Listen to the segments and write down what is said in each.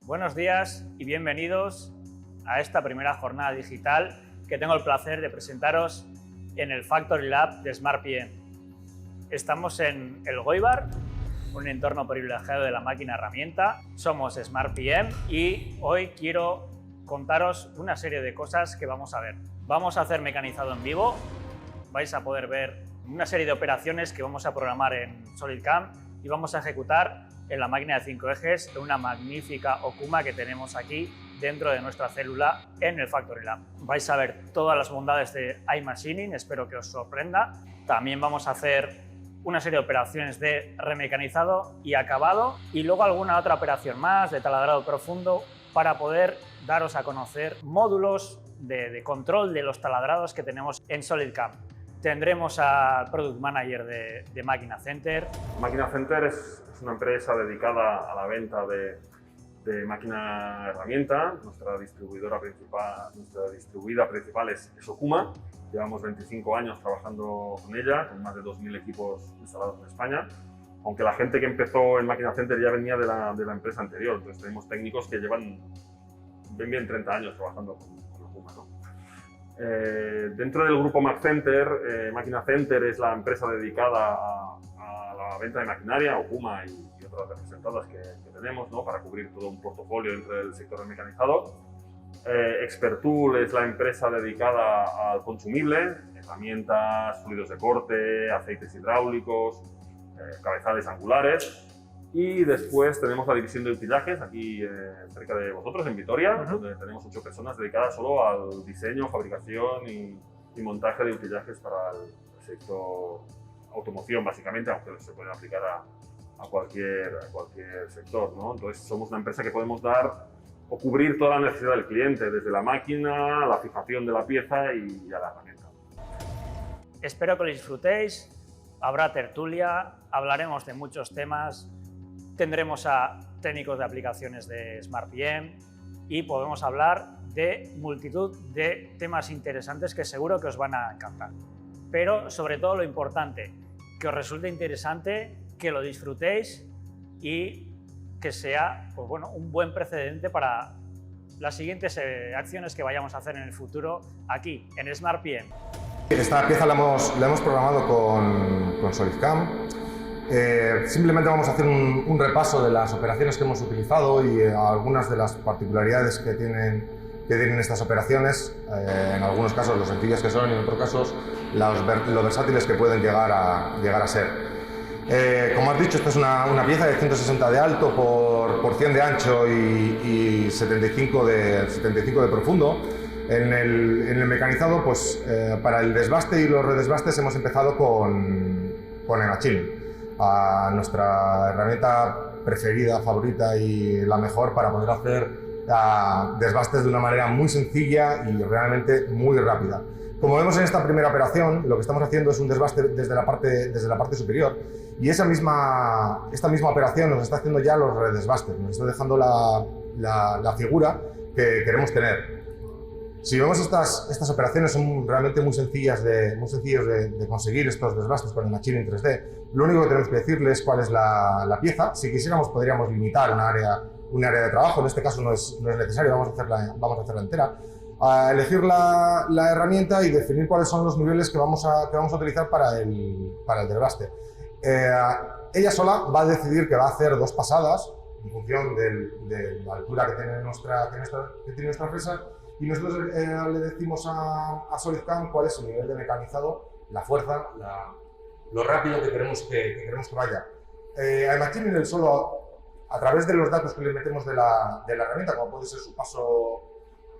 Buenos días y bienvenidos a esta primera jornada digital que tengo el placer de presentaros en el Factory Lab de SmartPM. Estamos en El Goibar, un entorno privilegiado de la máquina herramienta. Somos SmartPM y hoy quiero contaros una serie de cosas que vamos a ver. Vamos a hacer mecanizado en vivo, vais a poder ver una serie de operaciones que vamos a programar en SolidCAM y vamos a ejecutar en la máquina de 5 ejes de una magnífica Okuma que tenemos aquí dentro de nuestra célula en el Factory Lab. Vais a ver todas las bondades de iMachining, espero que os sorprenda. También vamos a hacer una serie de operaciones de remecanizado y acabado y luego alguna otra operación más de taladrado profundo para poder daros a conocer módulos de control de los taladrados que tenemos en SolidCAM. Tendremos al Product Manager de Máquina Center. Máquina Center es una empresa dedicada a la venta de máquina herramienta. Nuestra distribuidora principal, nuestra distribuida principal es Okuma. Llevamos 25 años trabajando con ella, con más de 2.000 equipos instalados en España. Aunque la gente que empezó en Máquina Center ya venía de la empresa anterior. Entonces tenemos técnicos que llevan bien 30 años trabajando con Okuma, ¿no? Dentro del grupo MacCenter, Máquina Center es la empresa dedicada a la venta de maquinaria, Okuma y otras representadas que tenemos, ¿no?, para cubrir todo un portafolio dentro del sector del mecanizado. Expertool es la empresa dedicada al consumible, herramientas, fluidos de corte, aceites hidráulicos, cabezales angulares. Y después tenemos la división de utillajes aquí cerca de vosotros, en Vitoria, donde tenemos 8 personas dedicadas solo al diseño, fabricación y montaje de utillajes para el sector automoción, básicamente, aunque se pueden aplicar a cualquier sector, ¿no? Entonces somos una empresa que podemos dar o cubrir toda la necesidad del cliente, desde la máquina, la fijación de la pieza y a la herramienta. Espero que lo disfrutéis, habrá tertulia, hablaremos de muchos temas. Tendremos a técnicos de aplicaciones de SmartPM y podemos hablar de multitud de temas interesantes que seguro que os van a encantar. Pero sobre todo lo importante, que os resulte interesante, que lo disfrutéis y que sea, pues bueno, un buen precedente para las siguientes acciones que vayamos a hacer en el futuro aquí en SmartPM. Esta pieza la hemos programado con SolidCAM. Simplemente vamos a hacer un repaso de las operaciones que hemos utilizado y algunas de las particularidades que tienen estas operaciones, en algunos casos lo sencillas que son y en otros casos lo versátiles que pueden llegar a ser. Como has dicho, esta es una pieza de 160 de alto por 100 de ancho y 75 de profundo. En el mecanizado, pues para el desbaste y los redesbastes hemos empezado con iMachining, a nuestra herramienta preferida, favorita y la mejor para poder hacer desbastes de una manera muy sencilla y realmente muy rápida. Como vemos en esta primera operación, lo que estamos haciendo es un desbaste desde la parte superior y esta misma operación nos está haciendo ya los redesbastes, nos está dejando la figura que queremos tener. Si vemos estas operaciones son realmente muy sencillas de conseguir estos desbastes con el Machining 3D. Lo único que tenemos que decirles es cuál es la pieza. Si quisiéramos podríamos limitar un área de trabajo, en este caso no es necesario, vamos a hacerla entera. Elegir la herramienta y definir cuáles son los niveles que vamos a utilizar para el desbaste. Ella sola va a decidir que va a hacer 2 pasadas en función de la altura que tiene nuestra presa. Y nosotros le decimos a SolidCAM cuál es el nivel de mecanizado, la fuerza, lo rápido que queremos que vaya. iMachining el solo, a través de los datos que le metemos de la herramienta, como puede ser su paso,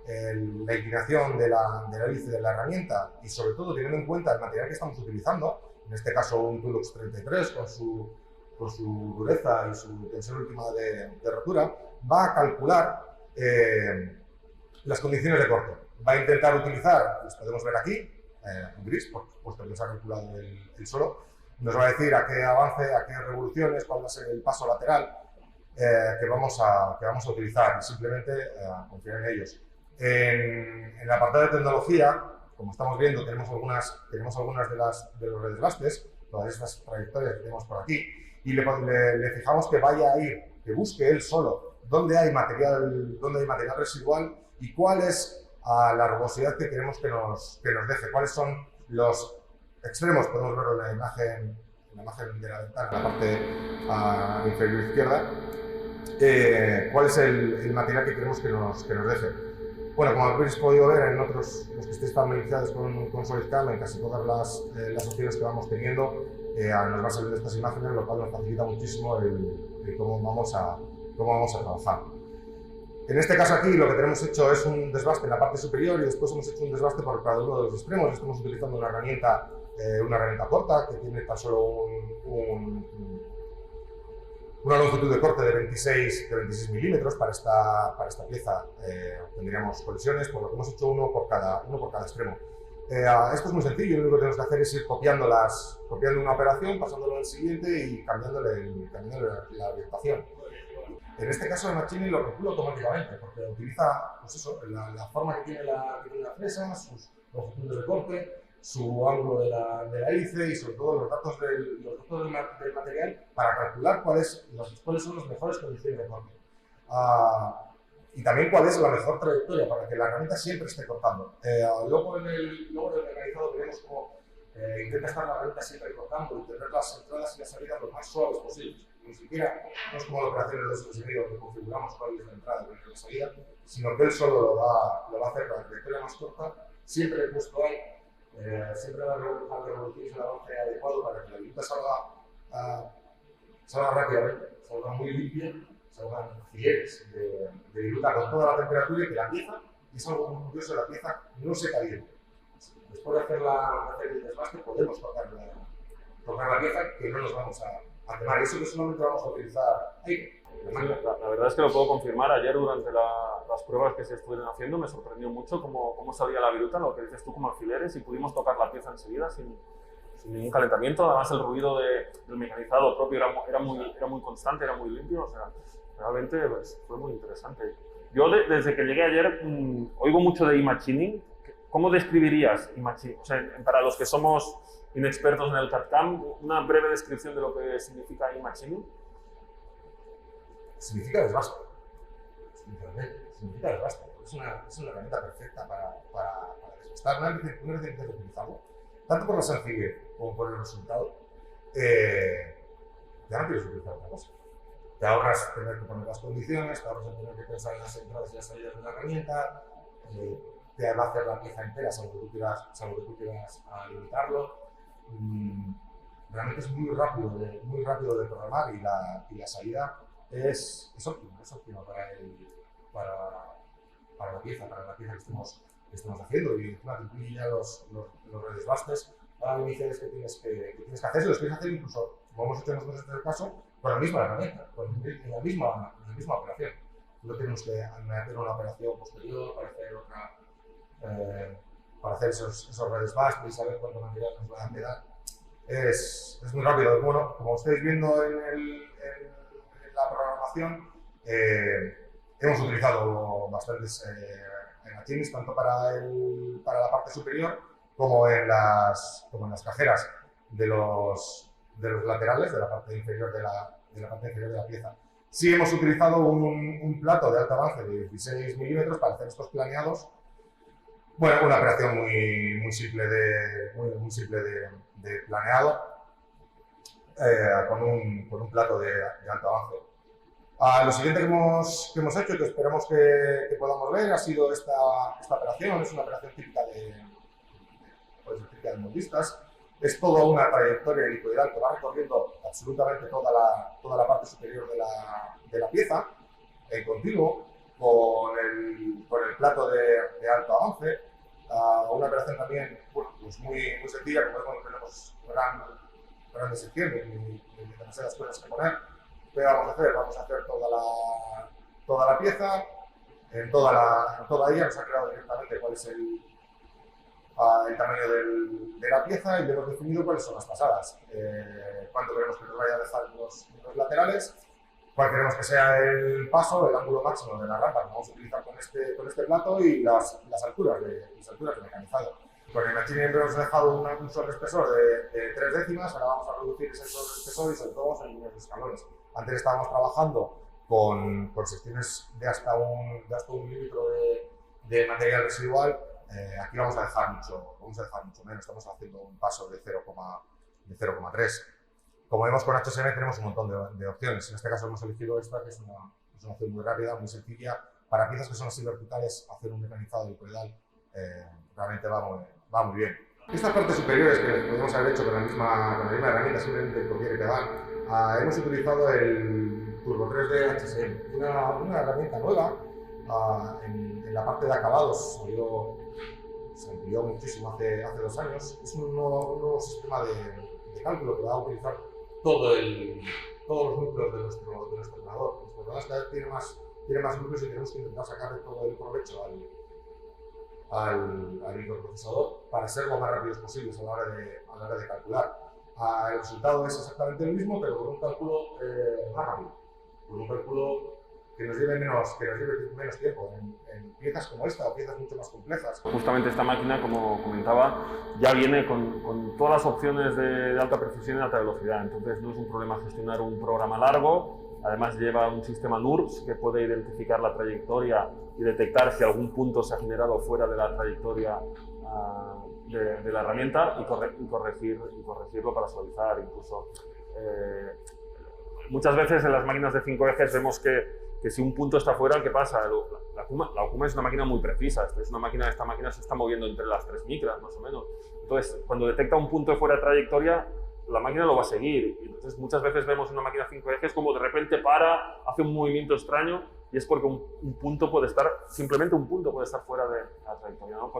la inclinación de la hélice de la herramienta y sobre todo teniendo en cuenta el material que estamos utilizando, en este caso un Tulux 33 con su dureza y su tensión última de rotura, va a calcular las condiciones de corte. Va a intentar utilizar, las podemos ver aquí, en gris, puesto que nos ha calculado el solo. Nos va a decir a qué avance, a qué revoluciones, cuál va a ser el paso lateral que vamos a utilizar y simplemente confiar en ellos. En el apartado de tecnología, como estamos viendo, tenemos algunas de los redesbastes, todas estas trayectorias que tenemos por aquí, y le fijamos que vaya a ir, que busque él solo dónde hay material residual y cuál es la rugosidad que queremos que nos deje, cuáles son los extremos. Podemos verlo en la imagen de la ventana, en la parte inferior izquierda. ¿Cuál es el material que queremos que nos deje? Bueno, como habéis podido ver en otros, los que estéis familiarizados con SolidCAM, en casi todas las opciones que vamos teniendo, nos va a salir estas imágenes, lo cual nos facilita muchísimo el cómo vamos a trabajar. En este caso aquí lo que tenemos hecho es un desbaste en la parte superior y después hemos hecho un desbaste por cada uno de los extremos. Estamos utilizando una herramienta corta que tiene tan solo una longitud de corte de 26 milímetros. Para esta pieza tendríamos colisiones, por lo que hemos hecho uno por cada extremo. Esto es muy sencillo, lo único que tenemos que hacer es ir copiando una operación, pasándolo al siguiente y cambiándole la orientación. En este caso el machining lo calcula automáticamente, porque utiliza pues eso, la forma que tiene la fresa, sus longitudes de corte, su ángulo de la hélice y sobre todo los datos del material para calcular cuáles son las mejores condiciones de corte. Y también cuál es la mejor trayectoria para que la herramienta siempre esté cortando. Luego en el mecanizado veremos cómo intenta estar la herramienta siempre cortando y tener las entradas y las salidas lo más suaves posibles. Ni siquiera no es como la operación de sonido donde configuramos cuál es la entrada y cuál es la salida, sino que él solo lo va a hacer para la trayectoria más corta. Siempre he puesto ahí, siempre va a revolucionar el avance adecuado para que la viruta salga rápidamente, salga muy limpia, salgan fileres de viruta con toda la temperatura y que la pieza, y es algo muy curioso, la pieza no se caliente. Después de hacer el desbaste podemos tocar la pieza, que no nos vamos a quemar. Eso que solamente vamos a utilizar aire. La verdad es que lo puedo confirmar. Ayer durante las pruebas que se estuvieron haciendo me sorprendió mucho cómo salía la viruta, lo que dices tú, como alfileres, y pudimos tocar la pieza enseguida sin ningún calentamiento. Además el ruido del mecanizado propio era muy constante, era muy limpio. O sea, realmente pues, fue muy interesante. Yo desde que llegué ayer oigo mucho de e-machining. ¿Cómo describirías e-machining? O sea, para los que somos inexpertos en el CAD/CAM, una breve descripción de lo que significa e-machining. Significa desbaste. Significa desbaste. Es una herramienta perfecta para desbastar. Una vez que empiezas a utilizarlo, tanto por la sencillez como por el resultado, ya no quieres utilizar otra cosa. Te ahorras tener que poner las condiciones, te ahorras tener que pensar en las entradas y las salidas de la herramienta, te va a hacer la pieza entera, salvo que tú quieras limitarlo. Realmente es muy rápido de programar y la salida es óptima para la pieza que estemos haciendo, y encima te incluye ya los redesbastes iniciales que tienes que hacer, y los quieres hacer incluso, como hemos hecho nosotros en este caso, con la misma herramienta, en la misma operación. No tenemos que hacer una operación posterior para hacer esos redesbastes y saber cuánto material nos va a quedar. Es muy rápido. Bueno, como estáis viendo en la programación, hemos utilizado bastantes machinings, tanto para la parte superior como en las cajeras de los laterales, de la parte inferior de la pieza. Sí hemos utilizado un plato de alto avance de 16 milímetros para hacer estos planeados. Bueno, una operación muy simple de planeado con un plato de alto avance. Lo siguiente que hemos hecho, que esperamos que podamos ver, ha sido esta operación. Es una operación típica de moldistas. Es toda una trayectoria helicoidal que va recorriendo absolutamente toda la parte superior de la pieza, en continuo, con el plato de alto avance. Una operación también pues muy sencilla, como tenemos grandes secciones y demasiadas cosas que poner. ¿Qué vamos a hacer? Toda la pieza, en toda ella nos ha creado directamente cuál es el tamaño de la pieza, y hemos definido cuáles son las pasadas, cuánto queremos que nos vaya a dejar los laterales, cuál queremos que sea el paso, el ángulo máximo de la rampa que vamos a utilizar con este plato, y las alturas de mecanizado. Con el machining hemos dejado un sobreespesor de 3 décimas, ahora vamos a reducir ese sobreespesor y sobre todo vamos a eliminar los escalones. Antes estábamos trabajando con secciones de hasta un milímetro de material residual, aquí vamos a dejar mucho menos, estamos haciendo un paso de 0,3. Como vemos con HSM tenemos un montón de opciones, en este caso hemos elegido esta, que es una opción muy rápida, muy sencilla. Para piezas que son así verticales, hacer un mecanizado del pedal realmente va muy bien. Estas partes superiores que podemos haber hecho con la misma herramienta, simplemente copiar y pegar, hemos utilizado el Turbo 3D HSM, una herramienta nueva en la parte de acabados. Se amplió muchísimo hace 2 años. Es un nuevo sistema de cálculo que va a utilizar todos los núcleos de nuestro ordenador. Nuestro ordenador cada vez tiene más núcleos y tenemos que intentar sacarle todo el provecho al microprocesador para ser lo más rápidos posibles a la hora de calcular. El resultado es exactamente el mismo, pero con un cálculo más rápido, con un cálculo que nos lleve menos tiempo en piezas como esta o piezas mucho más complejas. Justamente esta máquina, como comentaba, ya viene con todas las opciones de alta precisión y alta velocidad, entonces no es un problema gestionar un programa largo. Además lleva un sistema NURBS que puede identificar la trayectoria y detectar si algún punto se ha generado fuera de la trayectoria de la herramienta y corregirlo para suavizar. Incluso muchas veces en las máquinas de 5 ejes vemos que si un punto está fuera, ¿qué pasa? La Okuma es una máquina muy precisa. Esta máquina se está moviendo entre las 3 micras más o menos. Entonces, cuando detecta un punto fuera de trayectoria, la máquina lo va a seguir. Entonces, muchas veces vemos una máquina 5 ejes como de repente hace un movimiento extraño, y es porque simplemente un punto puede estar fuera de la trayectoria, ¿no?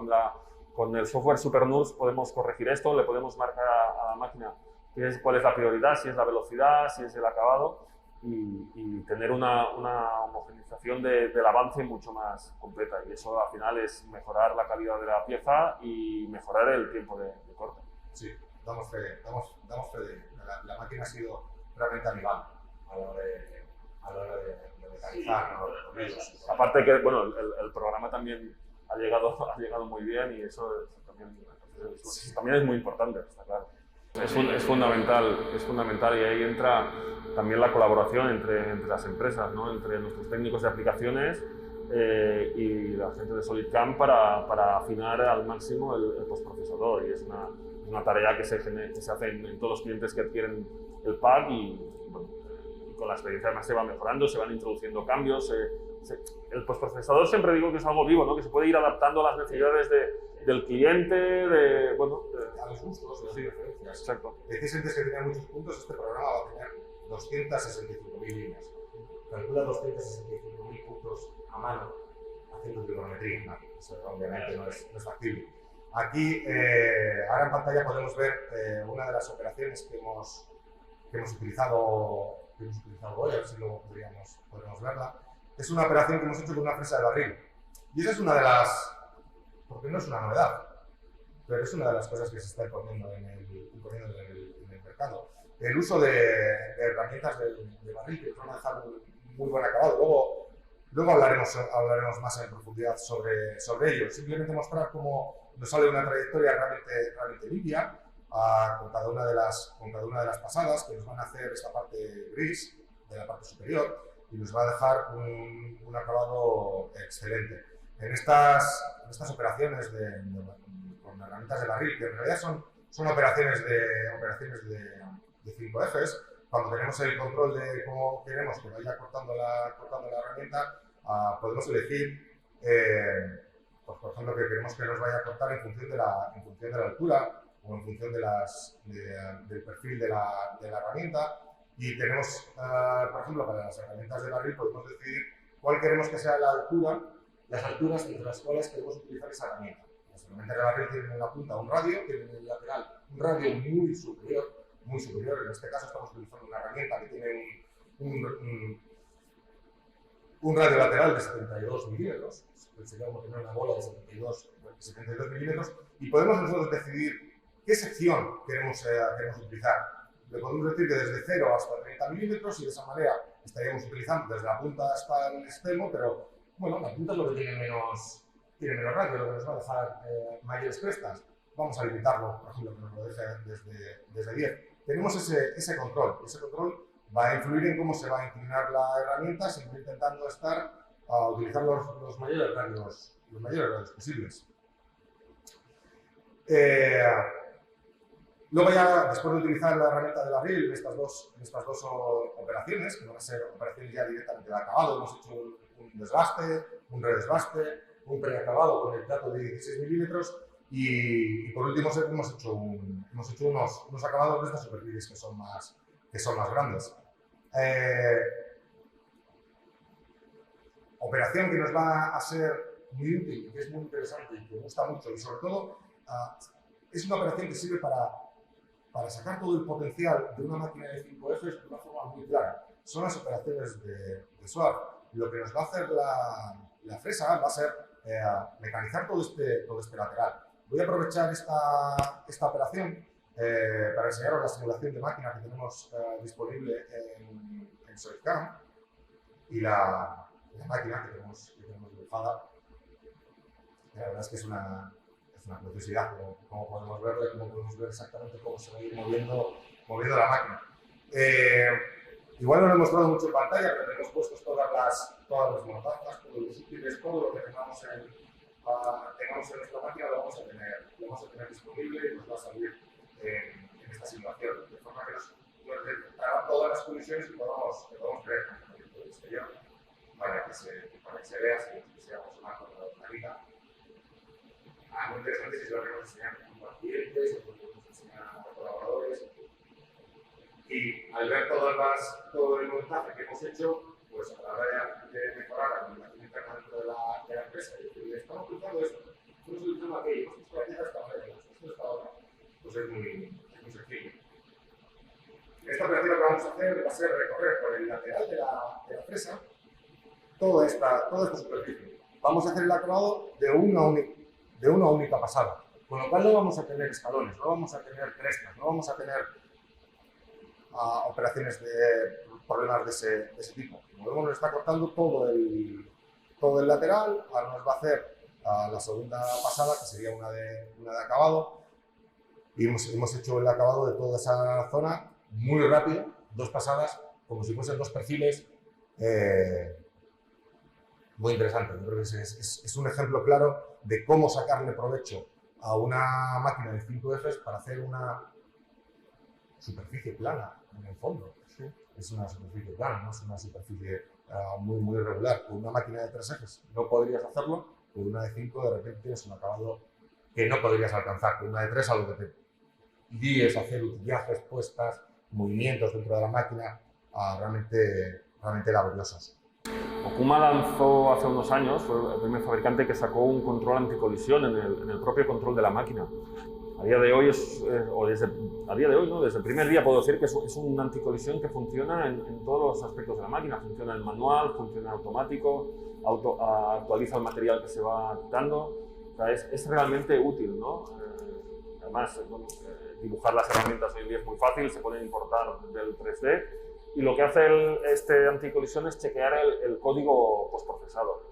Con el software SuperNURBS podemos corregir esto, le podemos marcar a la máquina cuál es la prioridad, si es la velocidad, si es el acabado, y tener una homogeneización del avance mucho más completa. Y eso al final es mejorar la calidad de la pieza y mejorar el tiempo de corte. Sí. Damos fe de la máquina ha sido realmente amigable a la hora de mecanizar, ¿no? Aparte que bueno, el programa también ha llegado muy bien, y eso también es muy importante, está claro. Es fundamental, y ahí entra también la colaboración entre las empresas, ¿no? Entre nuestros técnicos de aplicaciones y la gente de SolidCAM para afinar al máximo el postprocesador, y es una tarea que se hace en todos los clientes que adquieren el pack, y bueno, con la experiencia además se va mejorando, se van introduciendo cambios. El postprocesador siempre digo que es algo vivo, ¿no? Que se puede ir adaptando a las necesidades del cliente, a los gustos, a las preferencias. Exacto. Decís antes que tenía muchos puntos, este programa va a tener 265.000 líneas. Calcula 265.000 puntos a mano haciendo trigonometría. No, eso obviamente no es factible. Aquí, ahora en pantalla podemos ver una de las operaciones que hemos utilizado hoy, a ver si luego podríamos verla. Es una operación que hemos hecho con una fresa de barril. Y esa es una de las, porque no es una novedad, pero es una de las cosas que se está imponiendo en el mercado. El uso de herramientas de barril que van a dejar un muy buen acabado. Luego hablaremos más en profundidad sobre ello. Simplemente mostrar cómo nos sale una trayectoria realmente limpia con cada una de las pasadas, que nos van a hacer esta parte gris de la parte superior, y nos va a dejar un acabado excelente. En estas operaciones con herramientas de barril, que en realidad son operaciones de 5 ejes, cuando tenemos el control de cómo queremos que vaya cortando la herramienta, podemos elegir, pues por ejemplo, que queremos que nos vaya a cortar en función de la altura o en función del perfil de la herramienta. Y tenemos, por ejemplo, para las herramientas de barril podemos decidir cuál queremos que sea las alturas entre las cuales queremos utilizar esa herramienta. Las herramientas de barril tienen en la punta un radio, tienen en el lateral un radio muy superior. En este caso estamos utilizando una herramienta que tiene un radio lateral de 72 milímetros. Sería como tener una bola de 72 milímetros, y podemos nosotros decidir qué sección queremos utilizar. Le podemos decir que desde 0 hasta 30 milímetros, y de esa manera estaríamos utilizando desde la punta hasta el extremo, pero bueno, la punta es lo que tiene menos radio, lo que nos va a dejar mayores crestas. Vamos a limitarlo, por ejemplo, que nos lo deje desde 10. Tenemos ese control va a influir en cómo se va a inclinar la herramienta, siempre intentando utilizar los mayores radios posibles. Luego ya, después de utilizar la herramienta de la RIL en estas dos operaciones, que van a ser operaciones ya directamente de acabado, hemos hecho un desgaste, un redesgaste, un preacabado con el plato de 16 milímetros y por último hemos hecho unos acabados de estas superficies que son más grandes. Operación que nos va a ser muy útil, que es muy interesante y que me gusta mucho y sobre todo es una operación que sirve para sacar todo el potencial de una máquina de 5 ejes de una forma muy clara. Son las operaciones de swap. Lo que nos va a hacer la fresa va a ser mecanizar todo este lateral. Voy a aprovechar esta operación para enseñaros la simulación de máquina que tenemos disponible en SolidCAM y la máquina que tenemos dibujada. La verdad es que es una preciosidad, como podemos verlo y como podemos ver exactamente cómo se va a ir moviendo la máquina. Igual no lo hemos mostrado mucho en pantalla, pero tenemos puestos todas las montajes, todos los útiles, todo lo que tengamos en nuestra máquina lo vamos a tener disponible y nos va a salir en esta simulación, de forma que nos haga todas las condiciones que podamos creer en el proyecto exterior para que se vea si seamos una máquina. Muy interesante si se lo queremos enseñar a clientes, si lo queremos enseñar a colaboradores. Y al ver todo el montaje que hemos hecho, pues a la hora de mejorar la comunicación interna dentro de la empresa y decir, estamos utilizando esto, estamos utilizando aquello, hemos hecho esta manera, hemos hecho esta otra, pues es muy sencillo. Esta operación lo que vamos a hacer va a ser recorrer por el lateral de la fresa toda esta superficie. Vamos a hacer el acabado de una única pasada, con lo cual no vamos a tener escalones, no vamos a tener crestas, no vamos a tener operaciones de problemas de ese tipo. Como vemos, nos está cortando todo el lateral, ahora nos va a hacer la segunda pasada, que sería una de acabado, y hemos hecho el acabado de toda esa zona muy rápido, 2 pasadas, como si fuesen 2 perfiles. Muy interesante. Yo creo que es un ejemplo claro de cómo sacarle provecho a una máquina de 5 ejes para hacer una superficie plana en el fondo. Sí. Es una superficie plana, no es una superficie muy regular. Con una máquina de 3 ejes no podrías hacerlo, con una de 5 de repente tienes un acabado que no podrías alcanzar. Con una de 3 algo que te guíes a hacer utillajes, puestas, movimientos dentro de la máquina realmente laboriosos. Okuma lanzó hace unos años, fue el primer fabricante que sacó un control anticolisión en el propio control de la máquina. A día de hoy, desde el primer día puedo decir que es un anticolisión que funciona en todos los aspectos de la máquina. Funciona en manual, funciona en automático, actualiza el material que se va quitando. O sea, es realmente útil, ¿no? Además, dibujar las herramientas hoy en día es muy fácil, se pueden importar del 3D. Y lo que hace este anticolisión es chequear el código postprocesado.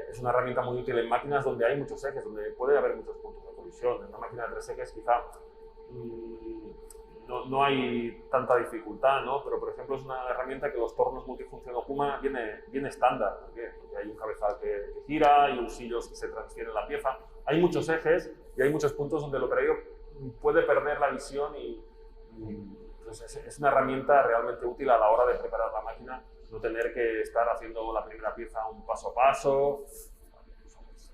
Es una herramienta muy útil en máquinas donde hay muchos ejes, donde puede haber muchos puntos de colisión. En una máquina de 3 ejes quizá no hay tanta dificultad, ¿no? Pero por ejemplo es una herramienta que los tornos multifunción Okuma viene estándar. ¿Por qué? Porque hay un cabezal que gira y usillos que se transfieren la pieza. Hay muchos ejes y hay muchos puntos donde el operario puede perder la visión y es una herramienta realmente útil a la hora de preparar la máquina, no tener que estar haciendo la primera pieza un paso a paso.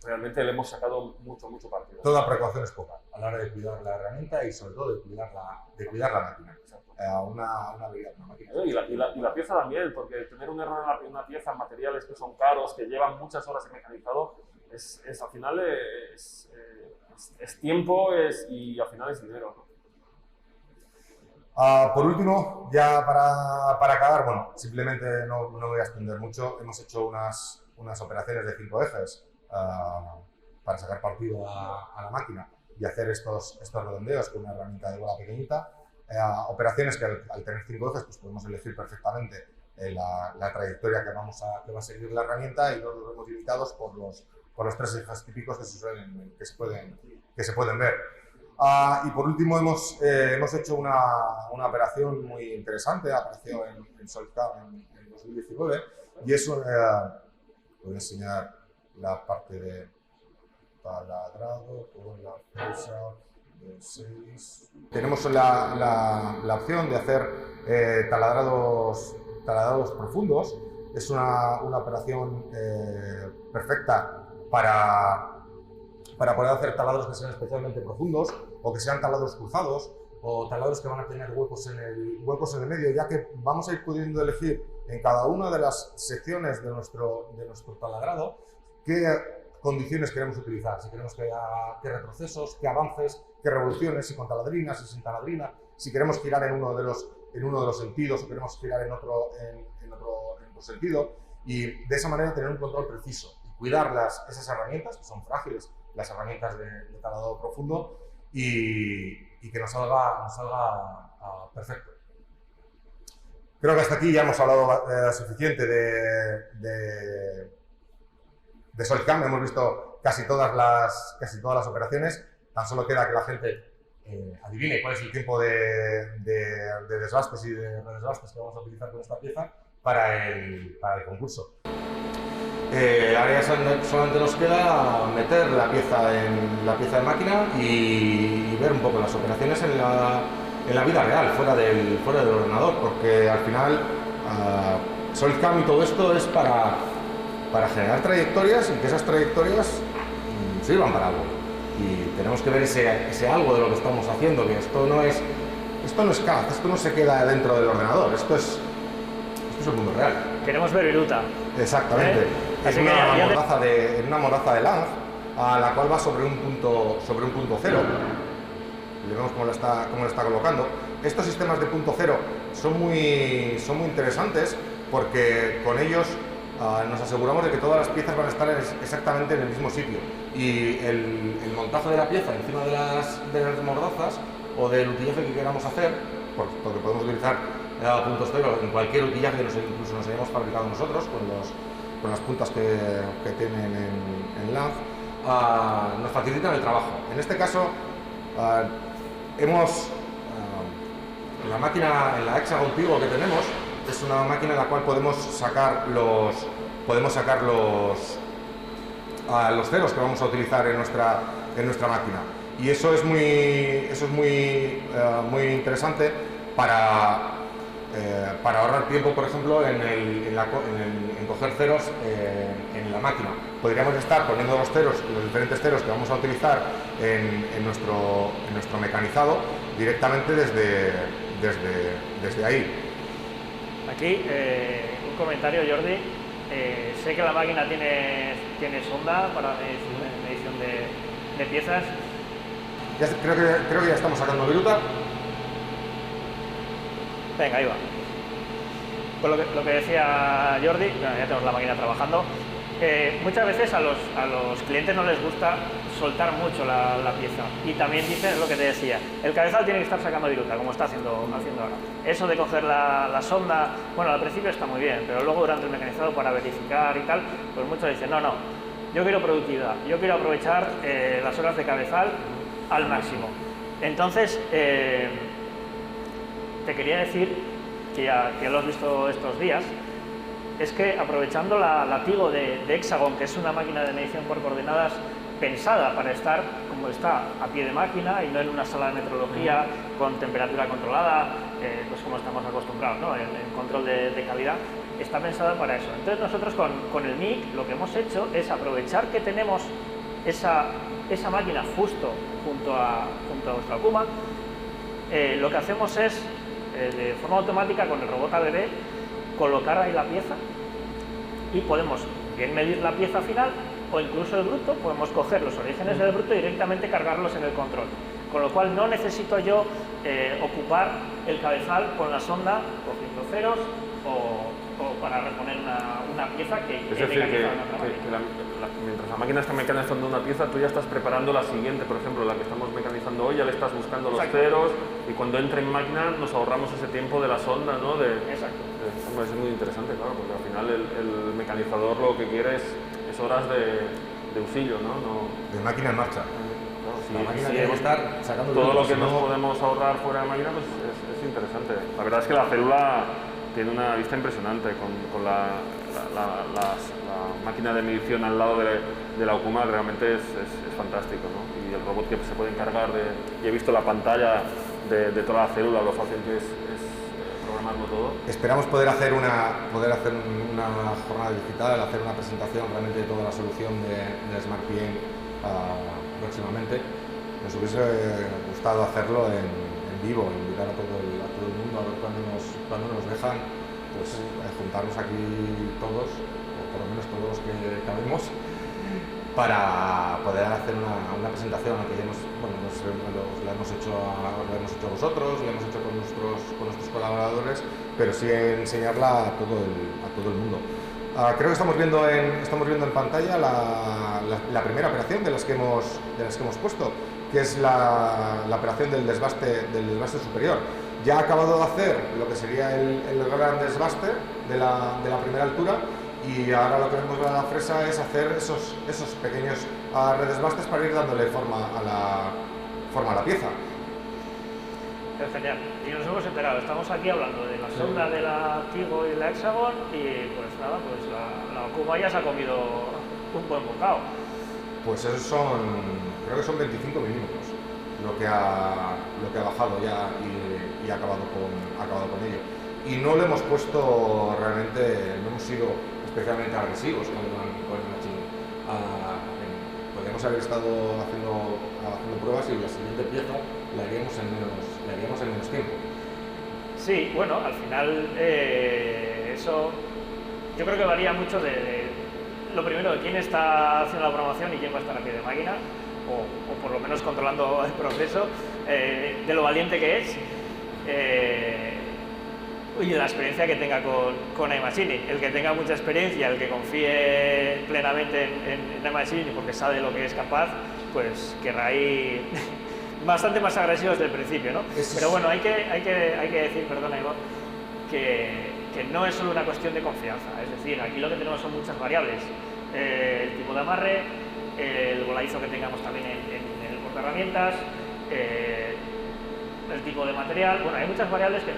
Realmente le hemos sacado mucho partido. Toda precaución es poca a la hora de cuidar la herramienta y sobre todo de cuidar la máquina. Una habilidad, una máquina. Y la pieza también, porque tener un error en una pieza, materiales que son caros, que llevan muchas horas en mecanizado, al final es tiempo y al final es dinero, ¿no? Por último, ya para acabar, bueno, simplemente no me voy a extender mucho. Hemos hecho unas operaciones de 5 ejes para sacar partido a la máquina y hacer estos redondeos con una herramienta de bola pequeñita. Operaciones que al tener 5 ejes pues podemos elegir perfectamente la trayectoria que va a seguir la herramienta y no nos vemos limitados por los 3 ejes típicos que se pueden ver. Y por último hemos hecho una operación muy interesante, apareció en SolidCAM en 2019, y es voy a enseñar la parte de taladrado con la fecha de 6. Tenemos la opción de hacer taladrados profundos. Es una operación perfecta para poder hacer taladros que sean especialmente profundos, o que sean taladros cruzados, o taladros que van a tener huecos en el medio, ya que vamos a ir pudiendo elegir en cada una de las secciones de nuestro taladrado qué condiciones queremos utilizar, si queremos que haya qué retrocesos, qué avances, qué revoluciones, si con taladrina, si sin taladrina, si queremos girar en uno de los sentidos o queremos girar en otro sentido, y de esa manera tener un control preciso y cuidar esas herramientas, que son frágiles, las herramientas de taladro profundo, y que nos salga perfecto. Creo que hasta aquí ya hemos hablado suficiente de SolidCAM. Hemos visto casi todas las operaciones. Tan solo queda que la gente adivine cuál es el tiempo de desbastes y de redesbastes que vamos a utilizar con esta pieza para el concurso. Ahora ya solamente nos queda meter la pieza de máquina y ver un poco las operaciones en la vida real, fuera del ordenador, porque al final SolidCAM y todo esto es para generar trayectorias, y que esas trayectorias sirvan para algo. Y tenemos que ver ese algo de lo que estamos haciendo, que esto no es CAD, esto no se queda dentro del ordenador, esto es el mundo real. Queremos ver viruta. Exactamente. Es una mordaza de Lange, a la cual va sobre un punto cero. Y vemos cómo lo está colocando. Estos sistemas de punto cero son muy interesantes, porque con ellos nos aseguramos de que todas las piezas van a estar exactamente en el mismo sitio, y el montaje de la pieza encima de las mordazas o del utillaje que queramos hacer, porque podemos utilizar puntos cero en cualquier utillaje que incluso nos hayamos fabricado nosotros con las puntas que tienen en Lange, nos facilitan el trabajo. En este caso la máquina, en la Hexagon Pivo que tenemos, es una máquina en la cual podemos sacar los ceros que vamos a utilizar en nuestra máquina, y eso es muy interesante para ahorrar tiempo, por ejemplo, en coger ceros en la máquina. Podríamos estar poniendo los diferentes ceros que vamos a utilizar en nuestro mecanizado directamente desde ahí. Aquí, un comentario, Jordi. Sé que la máquina tiene sonda para medición de piezas. Creo que ya estamos sacando viruta. Venga, ahí va. Pues lo que decía Jordi, ya tenemos la máquina trabajando. Muchas veces a los clientes no les gusta soltar mucho la pieza, y también dicen lo que te decía, el cabezal tiene que estar sacando viruta, como está haciendo ahora. Eso de coger la sonda, bueno, al principio está muy bien, pero luego durante el mecanizado, para verificar y tal, pues muchos dicen, no, yo quiero productividad, yo quiero aprovechar las horas de cabezal al máximo. Entonces, te quería decir, que lo has visto estos días, es que aprovechando la Tigo de Hexagon, que es una máquina de medición por coordenadas pensada para estar como está, a pie de máquina y no en una sala de metrología con temperatura controlada, pues como estamos acostumbrados, ¿no? En control de calidad, está pensada para eso. Entonces nosotros con el MIG lo que hemos hecho es aprovechar que tenemos esa máquina justo junto a nuestra Okuma. Lo que hacemos es, de forma automática, con el robot ABB, colocar ahí la pieza, y podemos bien medir la pieza final, o incluso el bruto, podemos coger los orígenes del bruto y directamente cargarlos en el control, con lo cual no necesito yo ocupar el cabezal con la sonda cogiendo ceros o para reponer una pieza que es decir, mientras la máquina está mecanizando una pieza, tú ya estás preparando la siguiente, por ejemplo, la que estamos mecanizando hoy, ya le estás buscando los ceros, y cuando entre en máquina nos ahorramos ese tiempo de la sonda, ¿no? Exacto. Es muy interesante, claro, porque al final el mecanizador lo que quiere es horas de usillo, ¿no? De máquina en marcha. Claro. si, La máquina si tiene que hemos- estar sacando todo viento, lo que si nos no- podemos ahorrar fuera de máquina pues es interesante. La verdad es que la célula tiene una vista impresionante con la máquina de medición al lado de la Okuma realmente es fantástico, ¿no? Y el robot que se puede encargar y he visto la pantalla de toda la célula, lo fácil que es programarlo todo. Esperamos poder hacer una jornada digital, hacer una presentación realmente de toda la solución de SmartPM próximamente. Nos hubiese gustado hacerlo en vivo, invitar a todo el mundo a ver cuando nos dejan, pues juntarnos aquí todos, o por lo menos todos los que cabemos, para poder hacer una presentación que ya la hemos hecho a vosotros, la hemos hecho con nuestros colaboradores, pero sí enseñarla a todo el mundo. Creo que estamos viendo en pantalla la primera operación de las que hemos puesto, que es la operación del desbaste superior. Ya ha acabado de hacer lo que sería el gran desbaste de la primera altura, y ahora lo que vemos en la fresa es hacer esos pequeños redesbastes para ir dándole forma a la pieza. Es genial. Y nos hemos enterado, estamos aquí hablando de la sonda de la Tigo y la Hexagon, y pues nada, pues la Okuma ya se ha comido un buen bocado. Pues esos creo que son 25 milímetros lo que ha bajado ya y ha acabado con ello. Y no le hemos puesto realmente, no hemos sido especialmente agresivos con el machine. Podríamos haber estado haciendo pruebas y la siguiente pieza la haríamos en menos tiempo. Sí, bueno, al final eso yo creo que varía mucho de lo primero, de quién está haciendo la programación y quién va a estar a pie de máquina, o por lo menos controlando el proceso, de lo valiente que es. Y la experiencia que tenga con iMachining. El que tenga mucha experiencia, el que confíe plenamente en iMachining porque sabe lo que es capaz, pues querrá ir bastante más agresivo desde el principio, ¿no? Pero bueno, hay que decir, perdona Iván, que no es solo una cuestión de confianza. Es decir, aquí lo que tenemos son muchas variables. El tipo de amarre, el voladizo que tengamos también en el portaherramientas, el tipo de material. Bueno, hay muchas variables que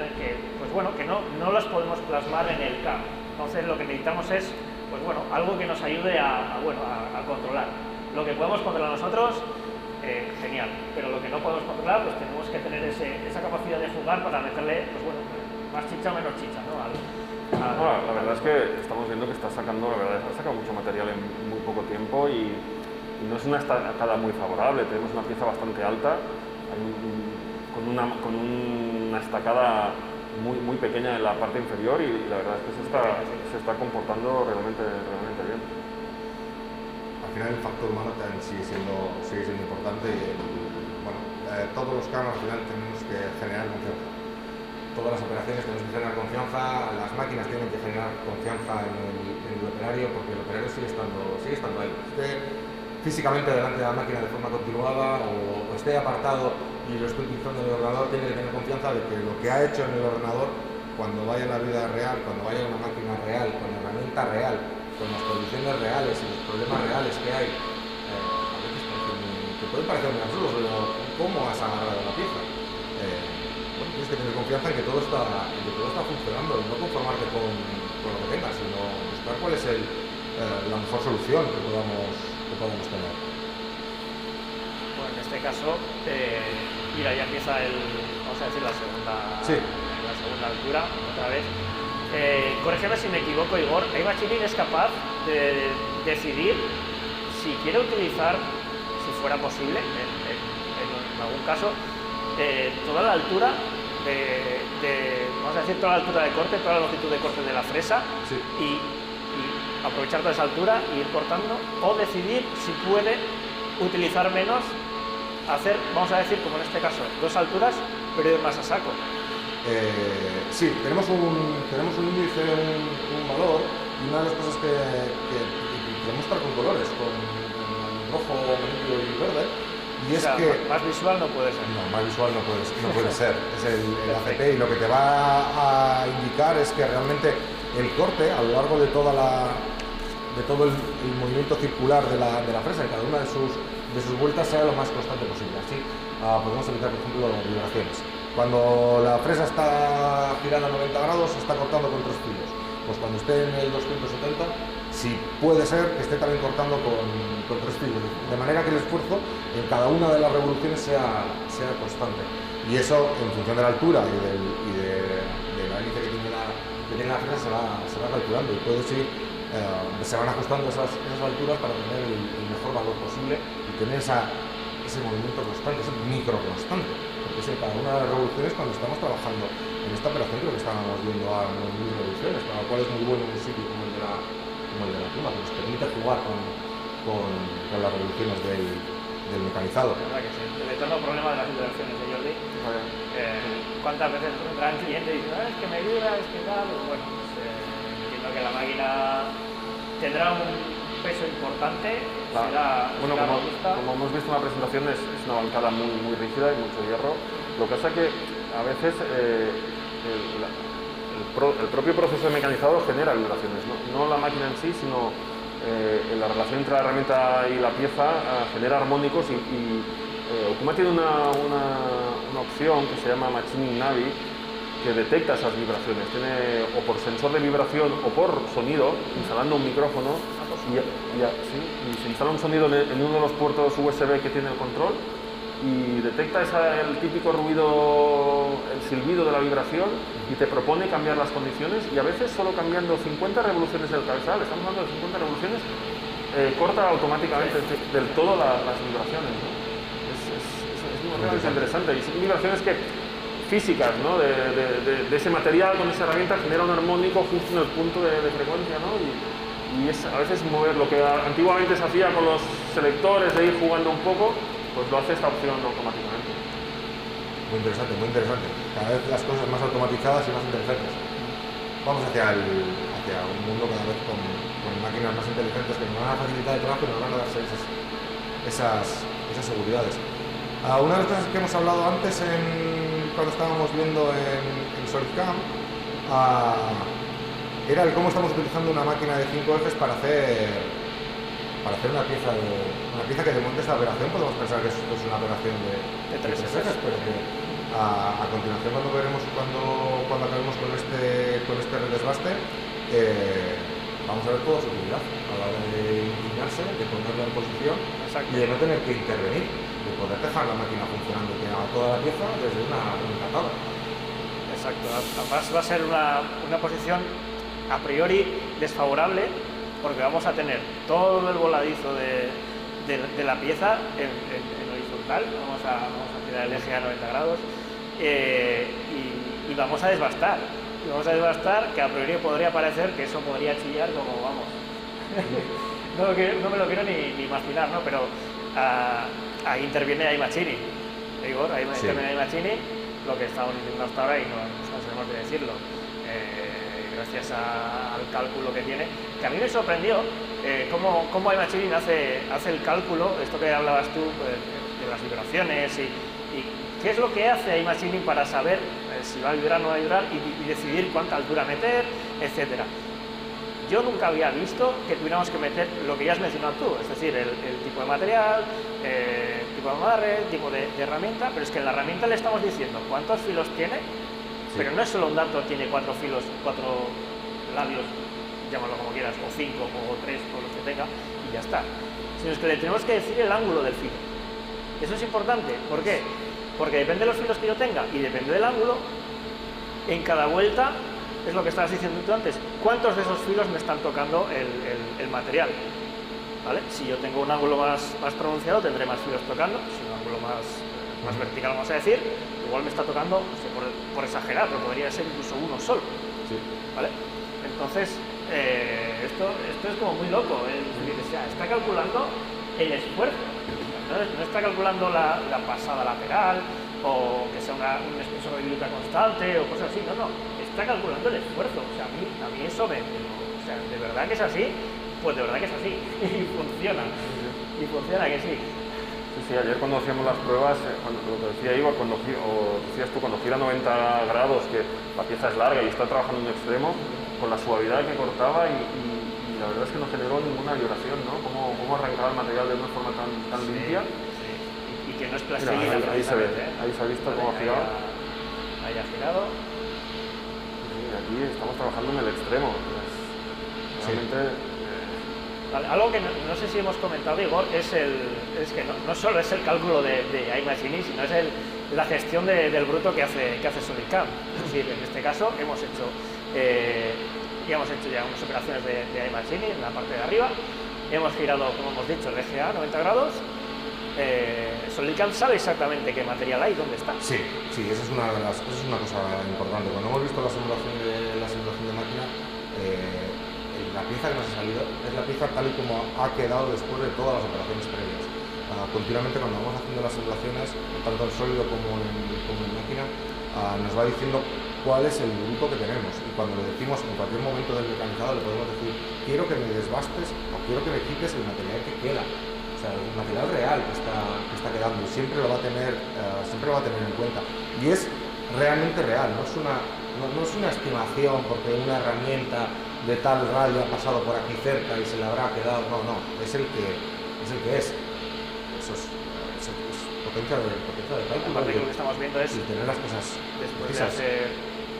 no las podemos plasmar en el CAM. Entonces lo que necesitamos es, pues bueno, algo que nos ayude a controlar. Lo que podemos controlar nosotros, genial, pero lo que no podemos controlar, pues tenemos que tener esa capacidad de jugar para meterle, pues bueno, más chicha o menos chicha, ¿no? La verdad es que estamos viendo que está sacando mucho material en muy poco tiempo y no es una estacada muy favorable. Tenemos una pieza bastante alta, con una estacada muy pequeña en la parte inferior, y la verdad es que se está comportando realmente bien. Al final el factor humano también sigue siendo importante, y todos los casos al final tenemos que generar confianza. Todas las operaciones tenemos que generar confianza, las máquinas tienen que generar confianza en el operario, porque el operario sigue estando ahí. Esté físicamente delante de la máquina de forma continuada o esté apartado y lo esté utilizando en el ordenador, tiene que tener confianza de que lo que ha hecho en el ordenador, cuando vaya a la vida real, cuando vaya a una máquina real, con la herramienta real, con las condiciones reales y los problemas reales que hay, a veces que pueden parecer muy absurdos, pero ¿cómo has agarrado la pieza? Tienes que tener confianza en que todo está funcionando, y no conformarte con lo que tengas, sino buscar cuál es la mejor solución que podamos tener. Bueno, en este caso, mira, ya empieza vamos a decir, la segunda altura, otra vez. Corrígeme si me equivoco, Igor, iMachining es capaz de decidir si quiere utilizar, si fuera posible, en algún caso, toda la altura vamos a decir, toda la altura de corte, toda la longitud de corte de la fresa, sí, y aprovechar toda esa altura y ir cortando, o decidir si puede utilizar menos, hacer, vamos a decir, como en este caso, 2 alturas, pero ir más a saco. Sí, tenemos un índice, un valor, y una de las cosas que queremos estar con colores, con rojo, amarillo y verde. Y es que más visual no puede ser. No, más visual no puede ser. Es el ACP, y lo que te va a indicar es que realmente el corte a lo largo de todo el movimiento circular de la fresa en cada una de de sus vueltas sea lo más constante posible. Así podemos evitar, por ejemplo, vibraciones. Cuando la fresa está girando a 90 grados, se está cortando con 3 filos. Pues cuando esté en el 270, si puede ser que esté también cortando con 3 filos, de manera que el esfuerzo en cada una de las revoluciones sea constante. Y eso, en función de la altura y de la hélice que tiene la fresa, se va calculando y puedes ir, se van ajustando esas alturas para tener el mejor valor posible y tener ese movimiento constante, ese micro constante. Porque es en cada una de las revoluciones cuando estamos trabajando en esta operación, creo que estábamos viendo a 9.000 revoluciones, para lo cual es muy bueno un sitio como el de la Puma, que nos permite jugar con las revoluciones del mecanizado. La verdad que sí. El eterno problema de las vibraciones de Jordi. ¿Cuántas veces entra el cliente y dice, es que me vibra, es que tal? Bueno, pues, entiendo que la máquina tendrá un peso importante. Bueno, como hemos visto en la presentación, es una bancada muy rígida y mucho hierro. Lo que pasa es que a veces el propio proceso de mecanizado genera vibraciones, no la máquina en sí, sino la relación entre la herramienta y la pieza genera armónicos y Okuma tiene una opción que se llama Machining Navi, que detecta esas vibraciones, tiene o por sensor de vibración o por sonido, instalando un micrófono y se instala un sonido en uno de los puertos USB que tiene el control y detecta el típico ruido, el silbido de la vibración y te propone cambiar las condiciones y a veces solo cambiando 50 revoluciones del cabezal, estamos hablando de 50 revoluciones, corta automáticamente del todo las vibraciones, ¿no? Es realmente interesante y son vibraciones físicas, ¿no? de ese material con esa herramienta genera un armónico justo en el punto de frecuencia, ¿no? Y es a veces mover lo que antiguamente se hacía con los selectores de ir jugando un poco, pues lo hace esta opción automáticamente. Muy interesante, muy interesante. Cada vez las cosas más automatizadas y más inteligentes. Vamos hacia un mundo cada vez con máquinas más inteligentes que nos van a facilitar el trabajo y nos van a dar esas seguridades. Una de las cosas que hemos hablado antes cuando estábamos viendo en SolidCAM era el cómo estamos utilizando una máquina de 5 ejes para hacer una pieza que desmonte esta operación. Podemos pensar que esto es una operación de 3 ejes, pero que a continuación cuando acabemos con este redesbaste vamos a ver toda su utilidad a la hora de inclinarse, de ponerla en posición. Exacto. Y de no tener que intervenir, de poder dejar la máquina funcionando y que haga toda la pieza desde una única tabla. Exacto, además va a ser una posición a priori desfavorable porque vamos a tener todo el voladizo de la pieza en horizontal, vamos a girar el eje a 90 grados y vamos a desbastar. Y vamos a desbastar que a priori podría parecer que eso podría chillar como vamos. No me lo quiero ni imaginar, ¿no? Pero ahí interviene iMachining. Igor, ahí interviene iMachining, lo que estamos diciendo hasta ahora y no sabemos de decirlo. Gracias al cálculo que tiene, que a mí me sorprendió cómo iMachining hace el cálculo, esto que hablabas tú, de las vibraciones y qué es lo que hace iMachining para saber si va a vibrar o no va a vibrar y decidir cuánta altura meter, etcétera. Yo nunca había visto que tuviéramos que meter lo que ya has mencionado tú, es decir, el tipo de material, tipo de amarre, tipo de herramienta, pero es que en la herramienta le estamos diciendo cuántos filos tiene. Sí. Pero no es solo un dato, tiene 4 filos, 4 labios, llámalo como quieras, o 5 o 3, o los que tenga, y ya está. Sino es que le tenemos que decir el ángulo del filo. Eso es importante. ¿Por qué? Porque depende de los filos que yo tenga y depende del ángulo, en cada vuelta, es lo que estabas diciendo tú antes, cuántos de esos filos me están tocando el material. ¿Vale? Si yo tengo un ángulo más pronunciado, tendré más filos tocando. Si un ángulo más vertical, vamos a decir, igual me está tocando, no sé, por exagerar, pero podría ser incluso uno solo. Sí. ¿Vale? Entonces, esto es como muy loco. Está calculando el esfuerzo. No está calculando la pasada lateral o que sea un espesor de viruta constante o cosas así. No. Está calculando el esfuerzo. O sea, a mí eso o sea, ¿de verdad que es así? Pues de verdad que es así. Y funciona. Y funciona que sí. Sí, ayer cuando hacíamos las pruebas, lo que decía Igor, o decías tú, cuando gira 90 grados, que la pieza es larga y está trabajando en un extremo, con la suavidad que cortaba y la la verdad es que no generó ninguna vibración, ¿no? Cómo arrancaba el material de una forma tan limpia. Sí. Y que no es Mira, plastilina. ahí se ve, ahí se ha visto cómo ha girado. Ahí ha girado. Sí, aquí estamos trabajando en el extremo. Realmente... Vale, algo que no sé si hemos comentado, Igor, es que no solo es el cálculo de iMagining, sino es la gestión del bruto que hace SolidCAM. Es decir, en este caso hemos hecho ya unas operaciones de iMagining en la parte de arriba, hemos girado, como hemos dicho, el eje A 90 grados. SolidCAM sabe exactamente qué material hay, dónde está. Sí, esa es una cosa importante. Cuando hemos visto la simulación de máquina, la pieza que nos ha salido es la pieza tal y como ha quedado después de todas las operaciones previas. Continuamente cuando vamos haciendo las simulaciones, tanto en sólido como en máquina, nos va diciendo cuál es el bruto que tenemos, y cuando le decimos en cualquier momento del mecanizado le podemos decir quiero que me desbastes o quiero que me quites el material que queda, o sea, el material real que está quedando, y siempre lo va a tener en cuenta, y es realmente real, no es una estimación porque una herramienta de tal radio ha pasado por aquí cerca y se le habrá quedado, no, es el que es. Eso es potencia de cálculo. Aparte que lo que estamos viendo es tener las cosas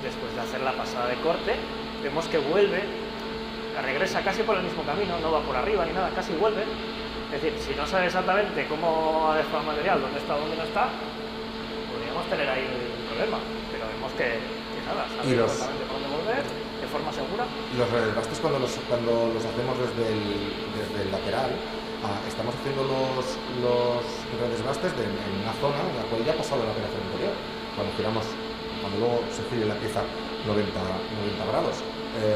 después de hacer la pasada de corte, vemos que regresa casi por el mismo camino, no va por arriba ni nada, casi vuelve. Es decir, si no sabe exactamente cómo ha dejado el material, dónde está, dónde no está, podríamos tener ahí un problema, pero vemos que nada, sabe exactamente por dónde volver, de forma segura. Los redesbastes cuando los hacemos desde el lateral, estamos haciendo los redesbastes en una zona en la cual ya ha pasado la operación anterior. Cuando luego se gire la pieza 90 grados.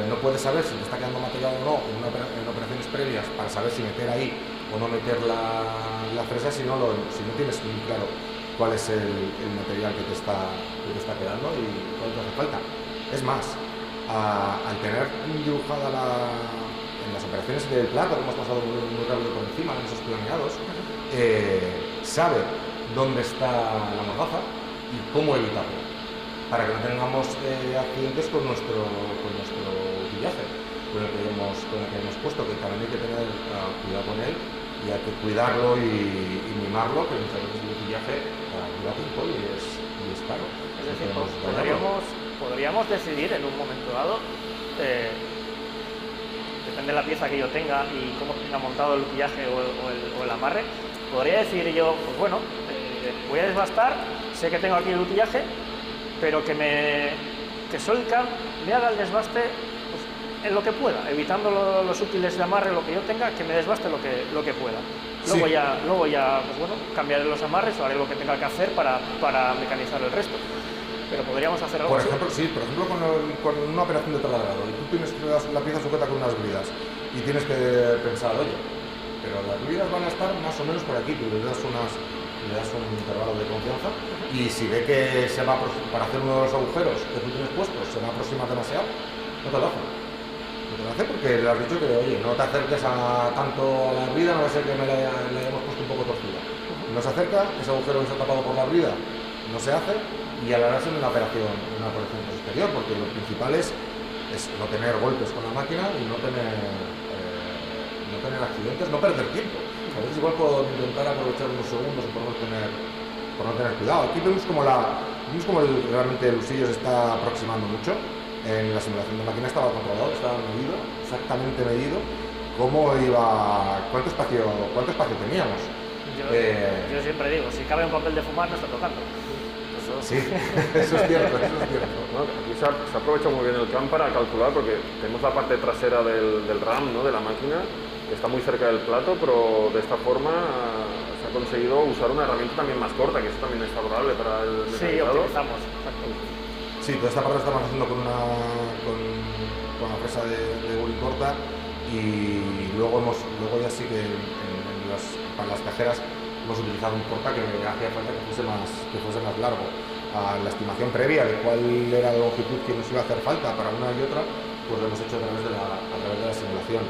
No puedes saber si te está quedando material o no en operaciones previas para saber si meter ahí o no meter la fresa si no tienes muy claro cuál es el material que te está quedando y cuál te hace falta. Es más, al tener dibujada en las operaciones del plato, que hemos pasado muy rápido por encima en esos planeados, sabe dónde está la mordaza y cómo evitarlo, para que no tengamos accidentes con nuestro utillaje, con el que hemos puesto, que también hay que tener cuidado con él y hay que cuidarlo y mimarlo, que muchas veces el utillaje lleva tiempo y es caro. Es decir, podríamos decidir en un momento dado, depende de la pieza que yo tenga y cómo tenga montado el utillaje o el amarre, podría decir yo, pues bueno, voy a desbastar, sé que tengo aquí el utillaje, pero que SolidCAM me haga el desbaste pues, en lo que pueda, evitando los útiles de amarre, lo que yo tenga, que me desbaste lo que pueda. Luego ya pues bueno, cambiaré los amarres o haré lo que tenga que hacer para mecanizar el resto. Pero podríamos hacer algo por ejemplo, con una operación de taladrado, y tú tienes la pieza sujeta con unas bridas y tienes que pensar, oye, pero las bridas van a estar más o menos por aquí, tú le das un intervalo de confianza y si ve que se va para hacer uno de los agujeros que tú tienes puestos se va a aproximar demasiado, no te lo hace. No te lo hace porque le has dicho que, oye, no te acerques tanto a la brida, no va a ser que le hayamos puesto un poco torcida. No se acerca, ese agujero que se ha tapado por la brida no se hace, y a la hora de hacer una operación posterior, porque lo principal es no tener golpes con la máquina y no tener accidentes, no perder tiempo. A veces igual puedo intentar aprovechar unos segundos por no tener cuidado. Aquí vemos como realmente el usillo se está aproximando mucho. En la simulación de máquina estaba controlado, estaba medido, exactamente medido cuánto espacio teníamos. Yo siempre digo, si cabe un papel de fumar no está tocando. Sí, eso es cierto. ¿No? Aquí se aprovecha muy bien el CAM para calcular, porque tenemos la parte trasera del RAM, ¿no? De la máquina, que está muy cerca del plato, pero de esta forma se ha conseguido usar una herramienta también más corta, que eso también es favorable para el mecanizado. Sí, optimizamos, exacto. Sí, toda esta parte la estamos haciendo con una fresa de boli corta, y luego ya sí que para las cajeras hemos utilizado un corta que hacía falta que fuese más largo. La estimación previa de cuál era la longitud que nos iba a hacer falta para una y otra, pues lo hemos hecho a través de la simulación,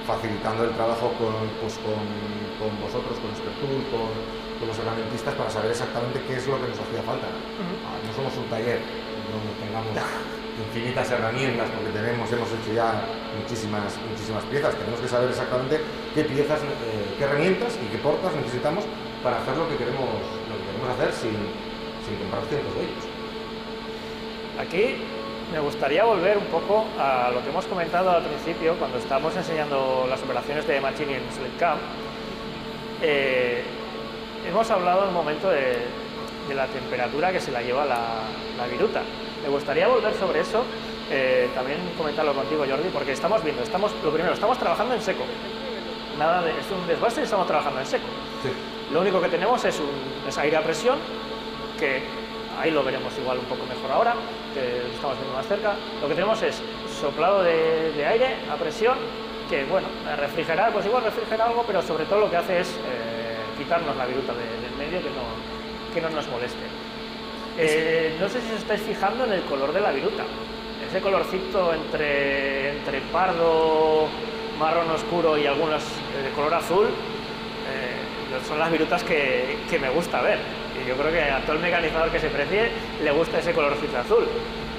facilitando el trabajo con vosotros, con Expertool, con los herramientistas, para saber exactamente qué es lo que nos hacía falta. No somos un taller donde tengamos infinitas herramientas, porque hemos hecho ya muchísimas piezas. Tenemos que saber exactamente qué piezas, qué herramientas y qué portas necesitamos para hacer lo que queremos hacer sin comprar cientos de ellos. Aquí me gustaría volver un poco a lo que hemos comentado al principio cuando estábamos enseñando las operaciones de machining en SolidCAM. Hemos hablado en un momento de la temperatura que se la lleva la viruta. Me gustaría volver sobre eso, también comentarlo contigo, Jordi, porque estamos viendo, lo primero, estamos trabajando en seco. Es un desbaste y estamos trabajando en seco. Sí. Lo único que tenemos es aire a presión, que ahí lo veremos igual un poco mejor ahora, que lo estamos viendo más cerca. Lo que tenemos es soplado de aire a presión, que bueno, refrigerar, pues igual refrigera algo, pero sobre todo lo que hace es quitarnos la viruta del medio, que no nos moleste. No sé si os estáis fijando en el color de la viruta. Ese colorcito entre pardo, marrón oscuro y algunos de color azul, son las virutas que me gusta ver. Y yo creo que a todo el mecanizador que se precie le gusta ese colorcito azul,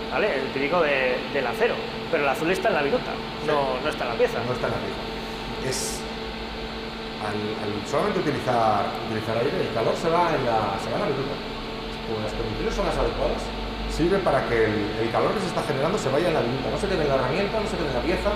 ¿vale? El típico del acero. Pero el azul está en la viruta, no está en la pieza. No está en la pieza. Al solamente utilizar aire, el calor se va en la viruta. Como las condiciones son las adecuadas, sirve para que el calor que se está generando se vaya en la viruta, no se quede en la herramienta, no se quede en la pieza.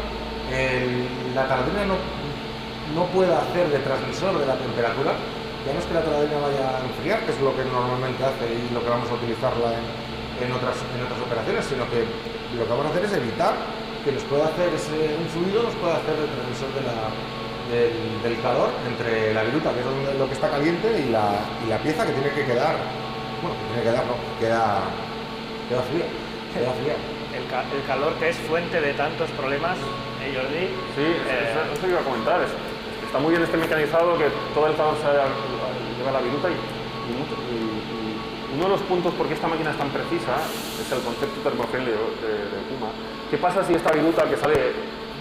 La taladrina no puede hacer de transmisor de la temperatura. Ya no es que la taladrina vaya a enfriar, que es lo que normalmente hace y lo que vamos a utilizarla en otras operaciones, sino que lo que vamos a hacer es evitar que nos pueda hacer un fluido, nos pueda hacer de transmisor del calor entre la viruta, que es lo que está caliente, y la pieza que tiene que quedar. Bueno, queda fría. El calor que es fuente de tantos problemas, Jordi. Sí, eso iba a comentar. Está muy bien este mecanizado, que todo el calor se lleva a la viruta y uno de los puntos por qué esta máquina es tan precisa es el concepto termofriendly de Okuma. ¿Qué pasa si esta viruta que sale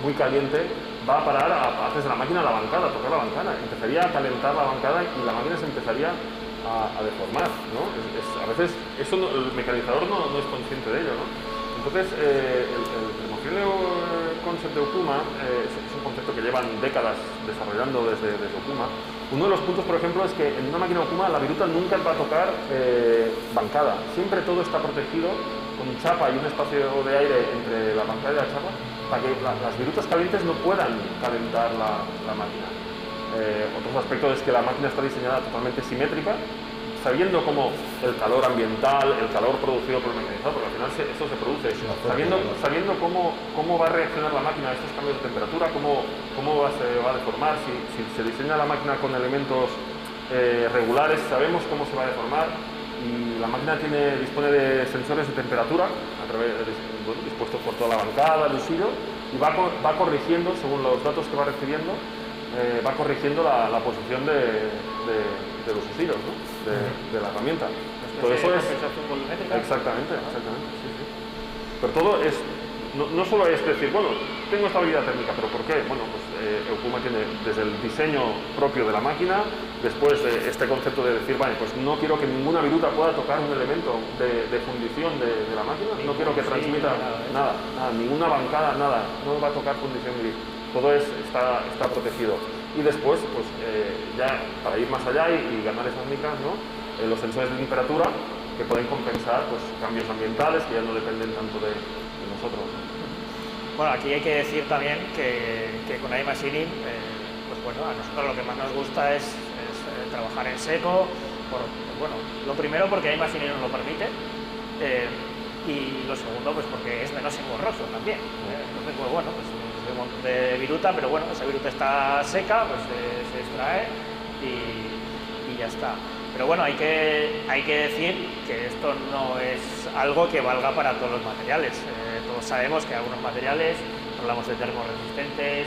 muy caliente va a parar a partes de la máquina, a la bancada, a tocar la bancada? Empezaría a calentar la bancada y la máquina se empezaría a deformar, ¿no? A veces eso el mecanizador no es consciente de ello, ¿no? Entonces, el termofriendly concept de Okuma es un concepto que llevan décadas desarrollando desde Okuma. Uno de los puntos, por ejemplo, es que en una máquina Okuma la viruta nunca va a tocar bancada. Siempre todo está protegido con chapa y un espacio de aire entre la bancada y la chapa para que las virutas calientes no puedan calentar la máquina. Otros aspectos es que la máquina está diseñada totalmente simétrica, sabiendo cómo el calor ambiental, el calor producido por el mecanizador, porque al final eso se produce, sabiendo cómo va a reaccionar la máquina a estos cambios de temperatura, cómo se va a deformar. Si se diseña la máquina con elementos regulares, sabemos cómo se va a deformar, y la máquina dispone de sensores de temperatura dispuestos por toda la bancada, el usillo, y va corrigiendo, según los datos que va recibiendo, va corrigiendo la posición de los usillos, ¿no? de la herramienta. Todo eso es exactamente, sí. Pero todo es, no solo es decir, bueno, tengo estabilidad térmica, pero ¿por qué? Bueno, pues Okuma tiene desde el diseño propio de la máquina, después este concepto de decir, vale, pues no quiero que ninguna viruta pueda tocar un elemento de fundición de la máquina, no quiero que transmita nada, ninguna bancada, nada, no va a tocar fundición gris. Todo está protegido. Y después, pues ya para ir más allá y ganar esas micras, ¿no? Los sensores de temperatura que pueden compensar pues, cambios ambientales que ya no dependen tanto de nosotros. Bueno, aquí hay que decir también que con iMachining, pues bueno, a nosotros lo que más nos gusta es trabajar en seco. Bueno, lo primero porque iMachining nos lo permite. Y lo segundo, pues porque es menos engorroso también. Entonces, pues bueno, pues un montón de viruta, pero bueno, esa viruta está seca, pues se extrae y ya está. Pero bueno, hay que decir que esto no es algo que valga para todos los materiales. Todos sabemos que algunos materiales, hablamos de termoresistentes,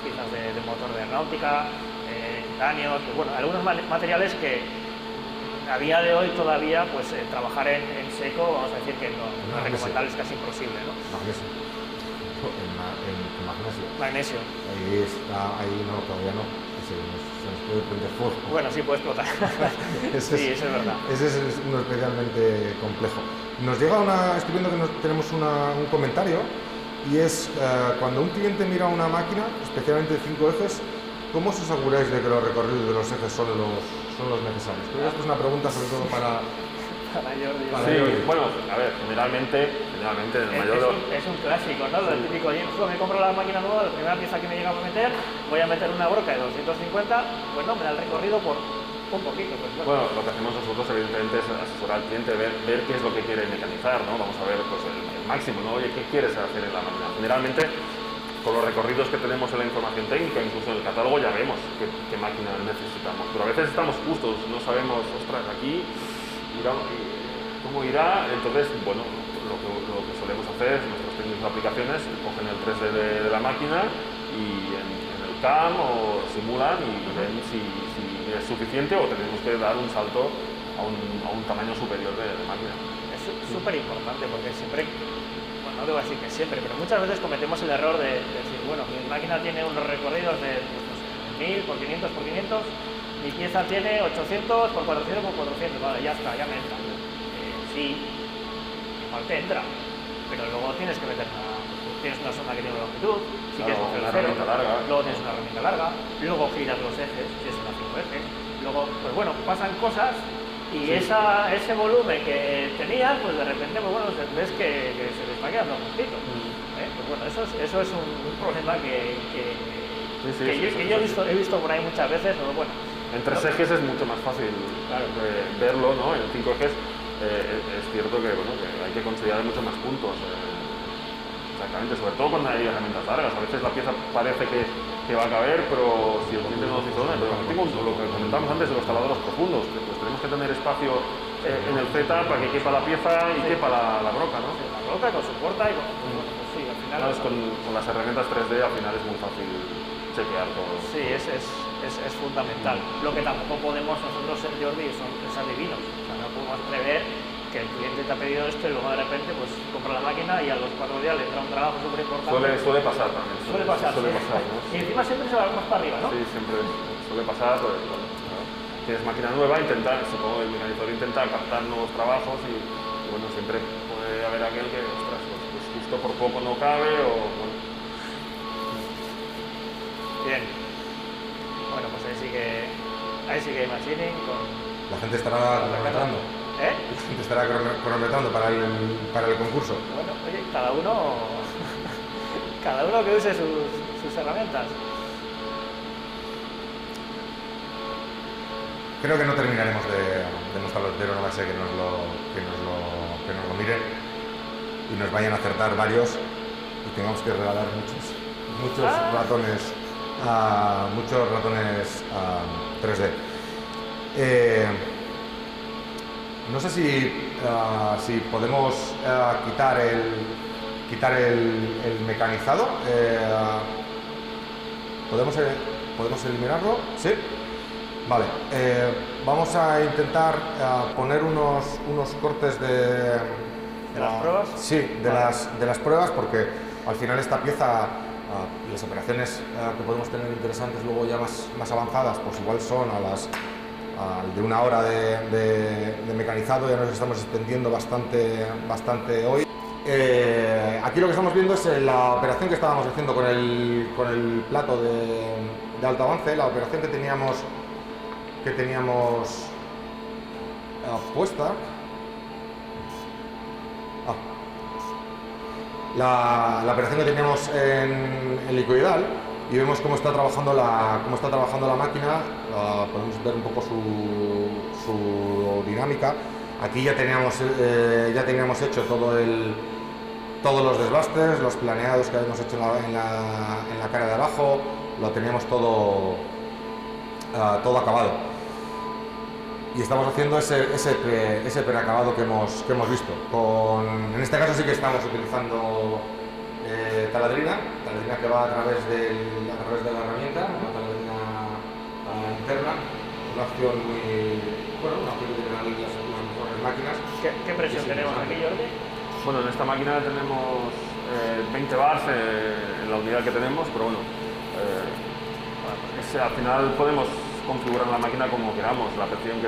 piezas de motor de aeronáutica, titanio, bueno, algunos materiales que a día de hoy todavía pues trabajar en seco, vamos a decir que no es recomendable, es casi imposible, ¿no? Magnesio. Ahí no, todavía no. Se nos puede prender fuego. Bueno, sí puede explotar. Sí, eso es verdad. Ese es uno especialmente complejo. Nos llega estoy viendo que tenemos un comentario, y es cuando un cliente mira una máquina, especialmente de 5 ejes, ¿cómo os aseguráis de que los recorridos de los ejes son los necesarios? Creo que esto es una pregunta sobre todo para Jordi. Sí, bueno, a ver, generalmente el mayor... Es un clásico, ¿no? Lo típico, me compro la máquina nueva, la primera pieza que me llega a meter, voy a meter una broca de 250, pues no, me da el recorrido por un poquito. Pues bueno, lo que hacemos nosotros evidentemente es asesorar al cliente, ver qué es lo que quiere mecanizar, ¿no? Vamos a ver pues, el máximo, ¿no? Oye, ¿qué quieres hacer en la máquina? Generalmente, con los recorridos que tenemos en la información técnica, incluso en el catálogo, ya vemos qué máquina necesitamos. Pero a veces estamos justos, no sabemos, ostras, aquí cómo irá. Entonces, bueno, lo que solemos hacer es nuestros técnicos de aplicaciones cogen el 3D de la máquina y en el CAM o simulan y ven si es suficiente o tenemos que dar un salto a un tamaño superior de máquina. Es súper importante porque siempre, bueno, no debo decir que siempre, pero muchas veces cometemos el error de decir, bueno, mi máquina tiene unos recorridos de 1000 por 500 por 500, mi pieza tiene 800 por 400 por 400, vale, ya está, ya me entra. Sí, igual te entra, pero luego tienes que meter tienes una sonda que tiene longitud, si quieres coger el cero, luego tienes una herramienta larga, luego giras los ejes, si es una 5 ejes, luego, pues bueno, pasan cosas y sí. Ese volumen que tenías, pues de repente, pues bueno, ves que se le está quedando un poquito. Pues bueno, eso es un problema que yo he visto por ahí muchas veces, pero bueno. En 3 ejes es mucho más fácil verlo, ¿no? En 5 ejes es cierto que, bueno, que hay que considerar muchos más puntos. Exactamente, sobre todo cuando hay herramientas largas. A veces la pieza parece que va a caber, pero si el cliente no lo hizo, pero lo que comentábamos antes de los taladros profundos, que pues tenemos que tener espacio en el Z para que quepa la pieza y quepa la broca, ¿no? Sí, la broca con su puerta y con... Pues sí, al final... Claro, con las herramientas 3D al final es muy fácil chequear todo. Sí, es fundamental. Lo que tampoco podemos nosotros ser, Jordi, son adivinos. O sea, no podemos prever que el cliente te ha pedido esto y luego de repente pues compra la máquina y a los 4 días le entra un trabajo súper importante. Suele pasar también. Suele pasar, ¿no? Y encima siempre se va más para arriba, ¿no? Sí, siempre suele pasar. Pues, bueno, tienes máquina nueva, supongo el mecanizador intenta captar nuevos trabajos y bueno, siempre puede haber aquel que, ostras, pues justo por poco no cabe o... Bueno. Bien. Bueno, pues ahí sí que hay machining con... La gente estará cronometrando. ¿Eh? La gente estará cronometrando para el concurso. Bueno, oye, cada uno que use sus herramientas. Creo que no terminaremos de mostrarlo entero, no va a ser que nos lo miren y nos vayan a acertar varios y tengamos que regalar muchos ratones. Muchos ratones 3D. No sé si podemos quitar el mecanizado. ¿Podemos eliminarlo? Sí. Vale. Vamos a intentar poner unos cortes ¿De las pruebas? Sí, de las pruebas, porque al final esta pieza... las operaciones que podemos tener interesantes luego ya más avanzadas, pues igual son de 1 hora de mecanizado, ya nos estamos extendiendo bastante hoy. Aquí lo que estamos viendo es la operación que estábamos haciendo con el plato de alto avance, la operación que teníamos puesta. La operación que teníamos en licoidal y vemos cómo está trabajando la máquina. Podemos ver un poco su dinámica. Aquí ya teníamos hecho todos los desbastes, los planeados que habíamos hecho en la cara de abajo, lo teníamos todo acabado. Y estamos haciendo ese preacabado que hemos visto. En este caso sí que estamos utilizando taladrina que va a través de la herramienta, una taladrina interna, una opción que tienen las mejores máquinas. ¿Qué presión tenemos aquí, Jordi? Bueno, en esta máquina tenemos 20 bars en la unidad que tenemos, pero bueno, al final podemos configurar la máquina como queramos, la presión que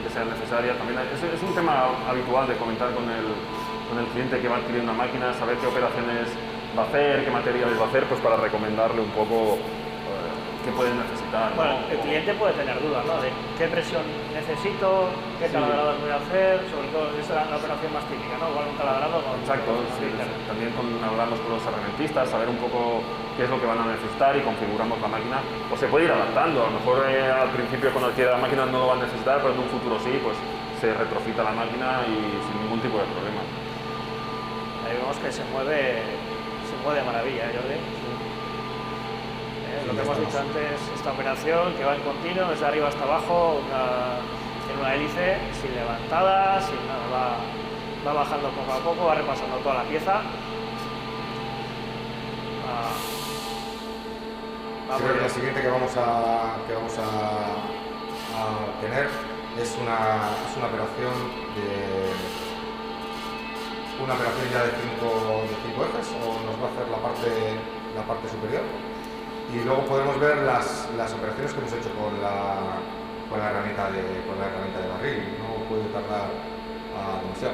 sea necesaria. También es un tema habitual de comentar con el cliente que va a adquirir una máquina, saber qué operaciones va a hacer, qué materiales va a hacer, pues para recomendarle un poco qué pueden necesitar. Bueno, ¿no? el cliente puede tener dudas, ¿no? De qué presión necesito, qué taladrados voy a hacer, sobre todo esa es la operación más típica, ¿no? Igual un taladrado no. Exacto, sí, también hablamos con los herramentistas, saber un poco qué es lo que van a necesitar y configuramos la máquina. O se puede ir adaptando, a lo mejor al principio cuando adquiere la máquina no lo va a necesitar, pero en un futuro sí, pues se retrofita la máquina y sin ningún tipo de problema. Ahí vemos que se mueve de maravilla, Jordi. Lo que hemos dicho antes, esta operación que va en continuo, desde arriba hasta abajo, en una hélice, sin levantada, sin nada, va bajando poco a poco, va repasando toda la pieza. Creo que la siguiente que vamos a tener es una operación ya de cinco ejes, o nos va a hacer la parte superior. Y luego podemos ver las operaciones que hemos hecho con la herramienta de barril. No puede tardar demasiado.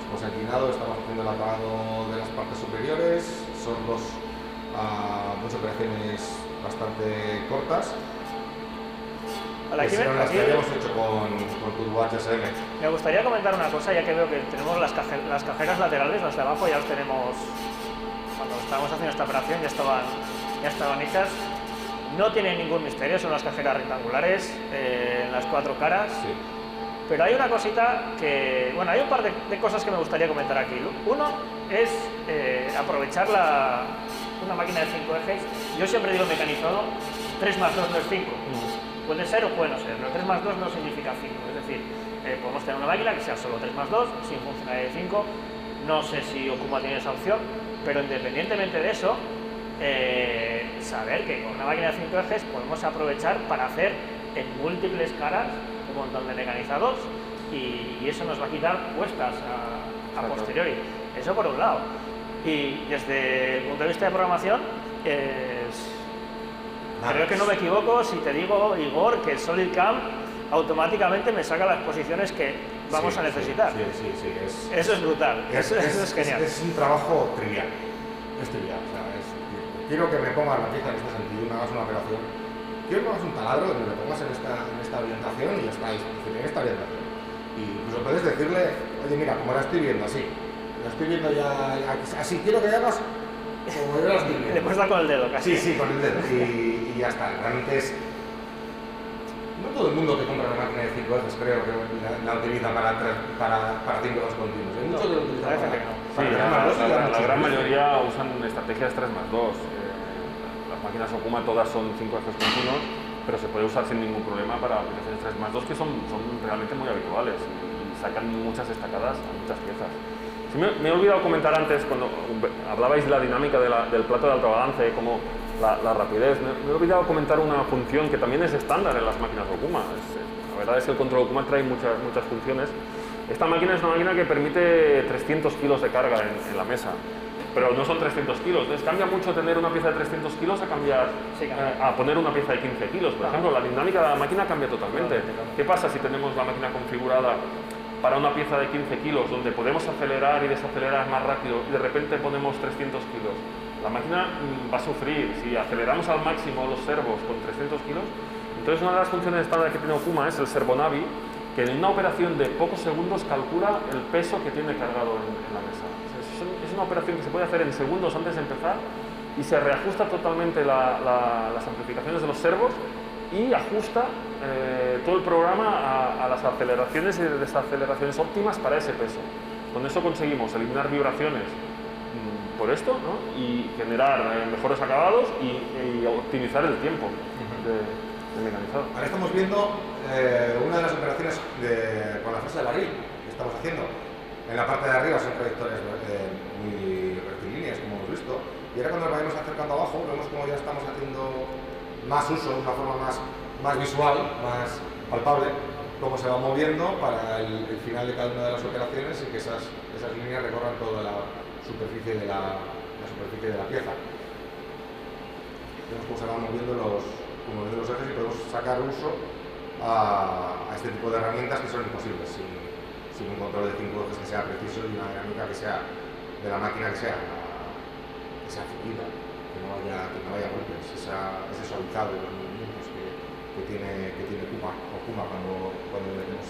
Después inclinado estamos haciendo el acabado de las partes superiores. Son dos operaciones bastante cortas. Son las que habíamos hecho con Turbo HSM. Me gustaría comentar una cosa, ya que veo que tenemos las cajeras laterales, las de abajo ya las tenemos. Cuando estábamos haciendo esta operación ya estaban hechas. No tienen ningún misterio, son las cajeras rectangulares en las cuatro caras. Sí. Pero hay una cosita que, bueno, hay un par de cosas que me gustaría comentar aquí. Uno es aprovechar una máquina de 5 ejes. Yo siempre digo mecanizado, 3 más 2 no es 5. Puede ser o puede no ser, pero 3 más 2 no significa 5. Es decir, podemos tener una máquina que sea solo 3 más 2, sin funcionalidad de 5. No sé si Okuma tiene esa opción, pero independientemente de eso, saber que con una máquina de 5 ejes podemos aprovechar para hacer en múltiples caras un montón de mecanizados y eso nos va a quitar cuestas a posteriori. Eso por un lado. Y desde el punto de vista de programación, creo que no me equivoco si te digo, Igor, que SolidCAM automáticamente me saca las posiciones que vamos a necesitar. Sí. Eso es brutal, eso es genial. Es un trabajo trivial. Es trivial. O sea, quiero que me pongas la pieza en este sentido, me hagas una operación. Quiero que me hagas un taladro donde me pongas en esta orientación y ya está, en esta orientación. Y incluso puedes decirle, oye, mira, como la estoy viendo así, la estoy viendo ya así, quiero que hagas como yo la estoy viendo. Le puedes dar con el dedo casi. Sí, con el dedo. Y ya está. Realmente es. No todo el mundo que compra una máquina de 5 ejes creo que la utiliza para 5 ejes continuos. Hay muchos que lo utilizan para la gran mayoría usan estrategias 3 más 2. Las máquinas Okuma todas son 5 ejes continuos, pero se puede usar sin ningún problema para aplicaciones 3 más 2 que son realmente muy habituales y sacan muchas estacadas a muchas piezas. Sí, me he olvidado comentar antes, cuando hablabais de la dinámica del plato de alto balance, como la rapidez, me he olvidado comentar una función que también es estándar en las máquinas Okuma. La verdad es que el control Okuma trae muchas funciones. Esta máquina es una máquina que permite 300 kilos de carga en la mesa, pero no son 300 kilos. Entonces cambia mucho tener una pieza de 300 kilos a poner una pieza de 15 kilos. Por ejemplo, la dinámica de la máquina cambia totalmente. ¿Qué pasa si tenemos la máquina configurada para una pieza de 15 kilos, donde podemos acelerar y desacelerar más rápido y de repente ponemos 300 kilos? La máquina va a sufrir. Si aceleramos al máximo los servos con 300 kilos, entonces una de las funciones estándar que tiene Okuma es el servonavi, que en una operación de pocos segundos calcula el peso que tiene cargado en la mesa. Es una operación que se puede hacer en segundos antes de empezar y se reajusta totalmente las amplificaciones de los servos y ajusta todo el programa a las aceleraciones y desaceleraciones óptimas para ese peso. Con eso conseguimos eliminar vibraciones por esto, ¿no? Y generar mejores acabados y optimizar el tiempo de mecanizado. Ahora estamos viendo una de las operaciones con la fase de barril que estamos haciendo. En la parte de arriba son proyectores muy rectilíneos, como hemos visto, y ahora cuando nos vayamos acercando abajo vemos como ya estamos haciendo más uso, de una forma más visual, más palpable, cómo se va moviendo para el final de cada una de las operaciones y que esas líneas recorran toda la superficie de la pieza. Vemos cómo se van moviendo los como de los ejes y podemos sacar uso a este tipo de herramientas que son imposibles sin un control de 5 ejes que sea preciso y una dinámica que sea de la máquina que sea fluida, que no haya golpes, ese suavizado de los movimientos que tiene Kuma cuando metemos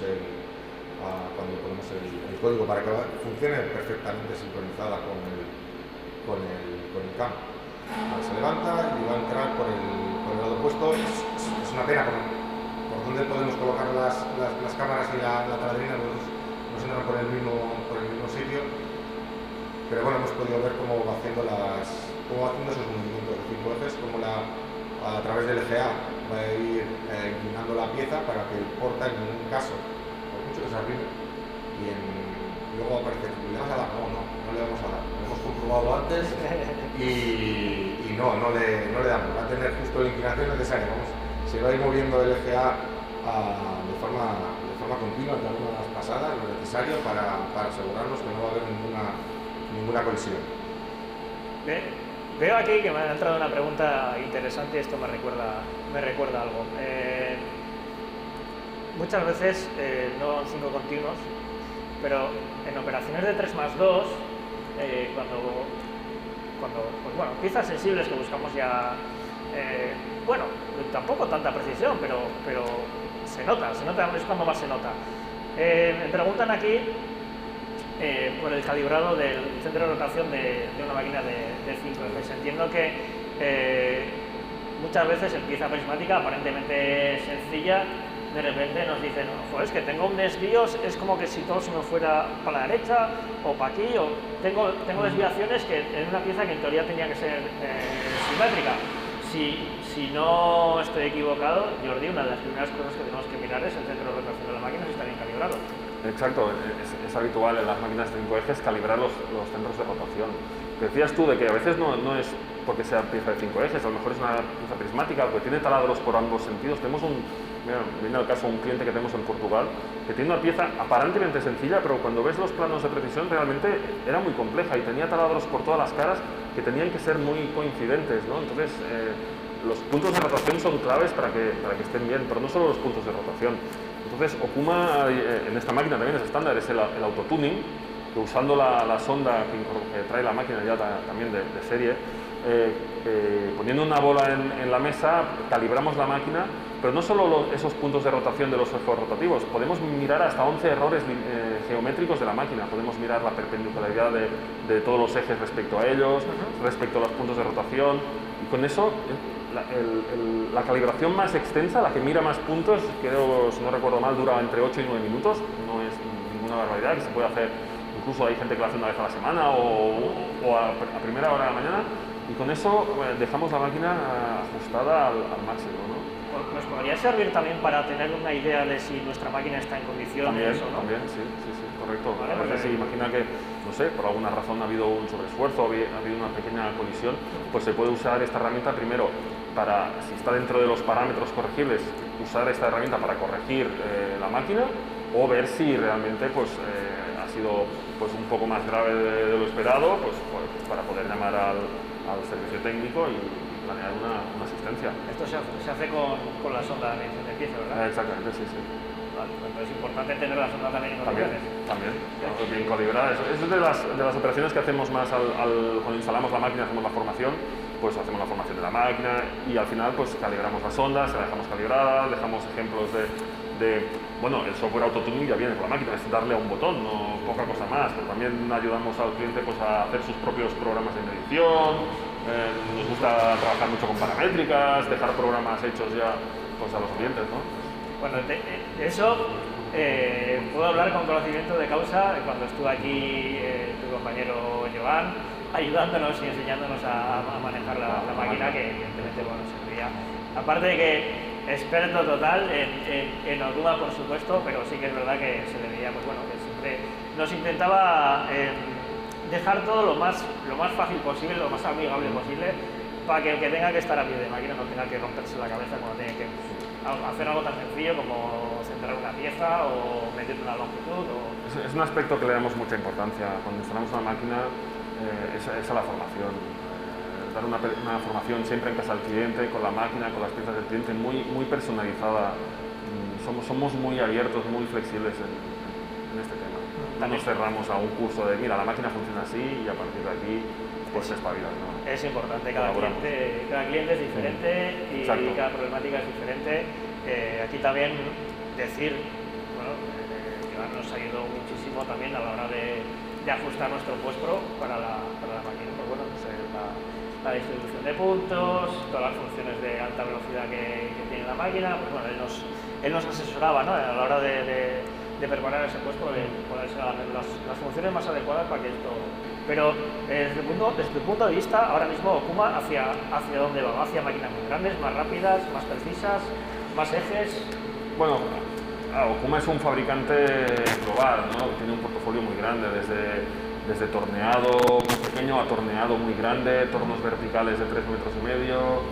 cuando ponemos el código para que funcione perfectamente sincronizada con el CAM. Se levanta y va a entrar por el lado opuesto. Es una pena por donde podemos colocar las cámaras y la taladrina no se entran por el mismo sitio, pero bueno, hemos podido ver cómo va haciendo esos movimientos de 5 ejes, cómo a través del eje A va a ir inclinando la pieza para que el porta en ningún caso, por mucho que se arrime, y luego aparece, ¿le vas a dar? No le vamos a dar, lo hemos comprobado antes y no le damos, va a tener justo la inclinación necesaria, se va a ir moviendo el eje A de forma continua, dando unas pasadas, lo necesario para asegurarnos que no va a haber ninguna colisión. Veo aquí que me ha entrado una pregunta interesante y esto me recuerda algo. Muchas veces, no en 5 continuos, pero en operaciones de 3+2, cuando pues piezas sensibles que buscamos ya, tampoco tanta precisión, pero se nota, es cuando más se nota. Me preguntan aquí por el calibrado del centro de rotación de una máquina de 5 ejes. Entiendo que muchas veces en pieza prismática aparentemente sencilla, de repente nos dicen, joder, es que tengo un desvío, es como que si todo se me fuera para la derecha o para aquí, o tengo desviaciones que en una pieza que en teoría tenía que ser simétrica. Si no estoy equivocado, Jordi, una de las primeras cosas que tenemos que mirar es el centro de rotación de la máquina, si está bien calibrado. Exacto, es habitual en las máquinas de 5 ejes calibrar los centros de rotación. Decías tú de que a veces no es porque sea pieza de 5 ejes, a lo mejor es una pieza prismática, porque tiene taladros por ambos sentidos. Tenemos viene al caso un cliente que tenemos en Portugal, que tiene una pieza aparentemente sencilla, pero cuando ves los planos de precisión realmente era muy compleja y tenía taladros por todas las caras que tenían que ser muy coincidentes, ¿no? Entonces, los puntos de rotación son claves para que estén bien, pero no solo los puntos de rotación. Entonces, Okuma en esta máquina también es estándar, es el autotuning, que usando la sonda que trae la máquina ya también de serie, poniendo una bola en la mesa, calibramos la máquina, pero no solo esos puntos de rotación de los ejes rotativos, podemos mirar hasta 11 errores geométricos de la máquina, podemos mirar la perpendicularidad de todos los ejes respecto a ellos, respecto a los puntos de rotación, y con eso la calibración más extensa, la que mira más puntos, creo, si no recuerdo mal, dura entre 8 y 9 minutos, no es ninguna barbaridad, que se puede hacer, incluso hay gente que lo hace una vez a la semana o a primera hora de la mañana, y con eso dejamos la máquina ajustada al máximo, ¿no? ¿Nos podría servir también para tener una idea de si nuestra máquina está en condiciones o no? También, sí, correcto. Vale, a veces se imagina que, no sé, por alguna razón ha habido un sobreesfuerzo, ha habido una pequeña colisión, pues se puede usar esta herramienta primero para, si está dentro de los parámetros corregibles, usar esta herramienta para corregir la máquina, o ver si realmente ha sido un poco más grave de lo esperado, pues para poder llamar al servicio técnico y planear una asistencia. Esto se hace con la sonda de medición de pieza, ¿verdad? Exactamente, sí. Vale, entonces es importante tener la sonda también en condiciones. También, bien calibrada. Es de las operaciones que hacemos más cuando instalamos la máquina, hacemos la formación, pues hacemos la formación de la máquina y al final pues calibramos las ondas, la dejamos calibrada, dejamos ejemplos bueno, el software autotuning ya viene con la máquina, es darle a un botón, no poca cosa más, pero también ayudamos al cliente pues a hacer sus propios programas de medición, nos gusta trabajar mucho con paramétricas, dejar programas hechos ya pues a los clientes, ¿no? Bueno, eso puedo hablar con conocimiento de causa cuando estuvo aquí tu compañero Joan ayudándonos y enseñándonos a manejar la máquina, que evidentemente servía. Aparte de que experto total en Okuma, por supuesto, pero sí que es verdad que se le veía, pues bueno, que siempre nos intentaba dejar todo lo más fácil posible, lo más amigable posible, para que el que tenga que estar a pie de máquina no tenga que romperse la cabeza cuando tiene que hacer algo tan sencillo como centrar una pieza o meter una longitud. Es un aspecto que le damos mucha importancia. Cuando instalamos una máquina es a la formación. dar una formación siempre en casa del cliente, con la máquina, con las piezas del cliente, muy personalizada. Somos muy abiertos, muy flexibles en este tema. No nos cerramos a un curso de, mira, la máquina funciona así y a partir de aquí pues se espabila, ¿no? Es importante, cada cliente es diferente y cada problemática es diferente. Aquí también decir, bueno, Iván nos ayudó muchísimo también a la hora de ajustar nuestro puesto para la máquina. Pues bueno, la distribución de puntos, todas las funciones de alta velocidad que tiene la máquina, pues bueno, él nos asesoraba, ¿no? A la hora de preparar ese puesto, de poder ser las funciones más adecuadas para que esto... Pero desde el punto de vista, ahora mismo Okuma, ¿hacia dónde va? ¿Hacia máquinas más grandes, más rápidas, más precisas, más ejes? Bueno, Okuma es un fabricante global, ¿no? Tiene un portafolio muy grande, desde torneado muy pequeño a torneado muy grande, tornos verticales de 3,5 metros,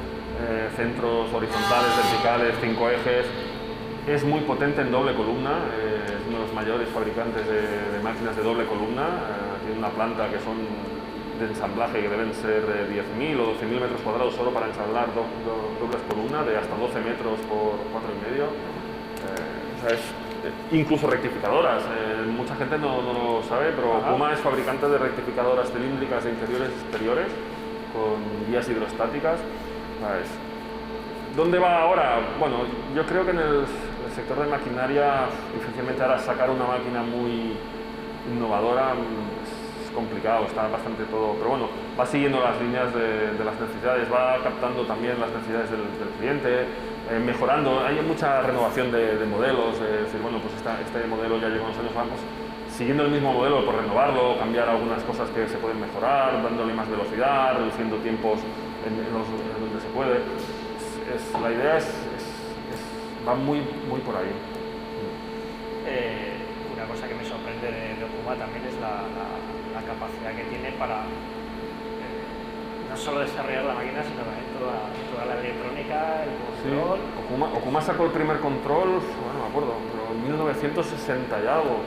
centros horizontales verticales, 5 ejes. Es muy potente en doble columna, es uno de los mayores fabricantes de máquinas de doble columna. Tiene una planta que son de ensamblaje que deben ser 10.000 o 12.000 metros cuadrados solo para ensamblar dobles columnas de hasta 12 metros por 4,5. Incluso rectificadoras. Mucha gente no lo sabe, pero Okuma es fabricante de rectificadoras cilíndricas de interiores y exteriores con guías hidrostáticas. ¿Dónde va ahora? Bueno, yo creo que en el sector de maquinaria difícilmente ahora sacar una máquina muy innovadora es complicado, está bastante todo, pero bueno, va siguiendo las líneas de las necesidades, va captando también las necesidades del cliente, mejorando. Hay mucha renovación de modelos, es decir, bueno, pues este modelo ya lleva unos años, vamos siguiendo el mismo modelo por renovarlo, cambiar algunas cosas que se pueden mejorar, dándole más velocidad, reduciendo tiempos en donde se puede. La idea va muy por ahí. Una cosa que me sorprende de Okuma también es la capacidad que tiene para no solo desarrollar la máquina, sino también toda la electrónica, el control. Sí. Okuma sacó el primer control, bueno, me acuerdo, pero en 1960 y algo.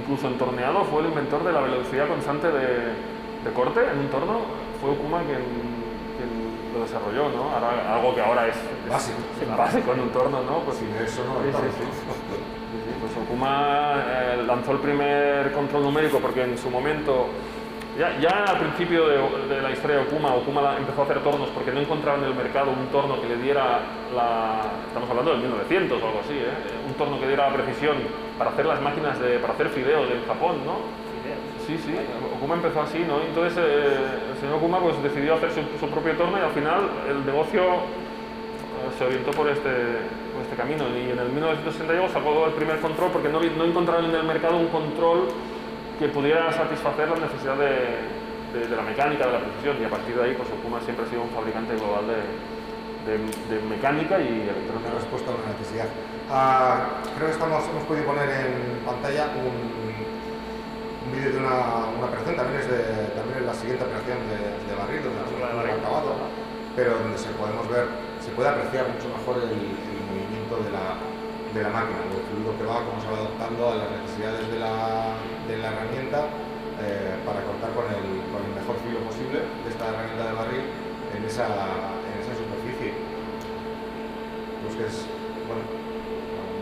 Incluso en torneado fue el inventor de la velocidad constante de corte en un torno. Fue Okuma quien lo desarrolló, ¿no? Algo que ahora es básico en un torno, ¿no? Pues sin eso no. Pues Okuma lanzó el primer control numérico porque en su momento, ya al principio de la historia de Okuma empezó a hacer tornos porque no encontraba en el mercado un torno que le diera estamos hablando del 1900 o algo así, un torno que diera la precisión para hacer las máquinas para hacer fideos en Japón, ¿no? Sí, Okuma empezó así, ¿no? Entonces el señor Okuma pues decidió hacer su propio torno y al final el negocio se orientó por este camino, y en el 1962 sacó el primer control porque no encontraron en el mercado un control que pudiera satisfacer la necesidad de la mecánica, de la precisión, y a partir de ahí pues Okuma siempre ha sido un fabricante global de mecánica y electrónica. Una respuesta a una necesidad. Creo que hemos podido poner en pantalla un vídeo de una operación, también es la siguiente operación de barril, donde hemos acabado, pero donde se puede apreciar mucho mejor el movimiento de la máquina, lo fluido que va, cómo se va adaptando a las necesidades de la herramienta para cortar con el mejor filo posible de esta herramienta de barril en esa superficie. Pues que es un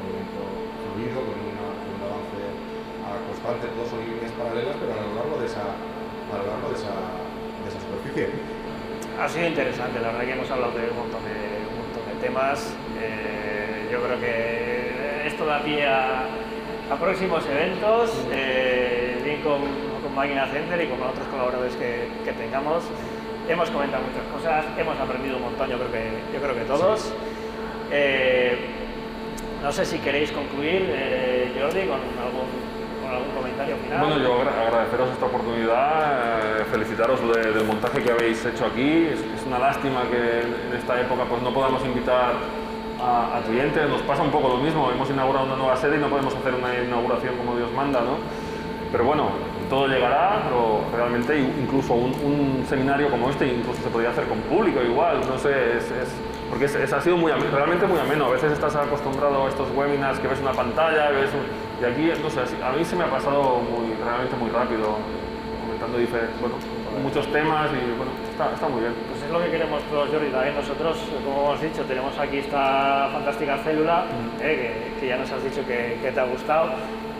movimiento fluido con un avance constante, todos son líneas paralelas, pero a lo largo de esa superficie. Ha sido interesante, la verdad que hemos hablado de un montón de temas. Yo creo que esto da pie a próximos eventos, bien con Máquina Center y con otros colaboradores que tengamos. Hemos comentado muchas cosas, hemos aprendido un montón, yo creo que todos. Sí. No sé si queréis concluir, Jordi, con algún comentario final. Bueno, yo agradeceros esta oportunidad, felicitaros del montaje que habéis hecho aquí. Es una lástima que en esta época pues no podamos invitar a clientes. Nos pasa un poco lo mismo, hemos inaugurado una nueva sede y no podemos hacer una inauguración como Dios manda, ¿no? Pero bueno, todo llegará, pero realmente incluso un seminario como este incluso se podría hacer con público igual, no sé, porque ha sido realmente muy ameno. A veces estás acostumbrado a estos webinars que ves una pantalla, y aquí, no sé, a mí se me ha pasado realmente muy rápido, comentando muchos temas y bueno, está muy bien. Pues es lo que queremos todos, Jordi. También nosotros, como hemos dicho, tenemos aquí esta fantástica célula, que ya nos has dicho que te ha gustado.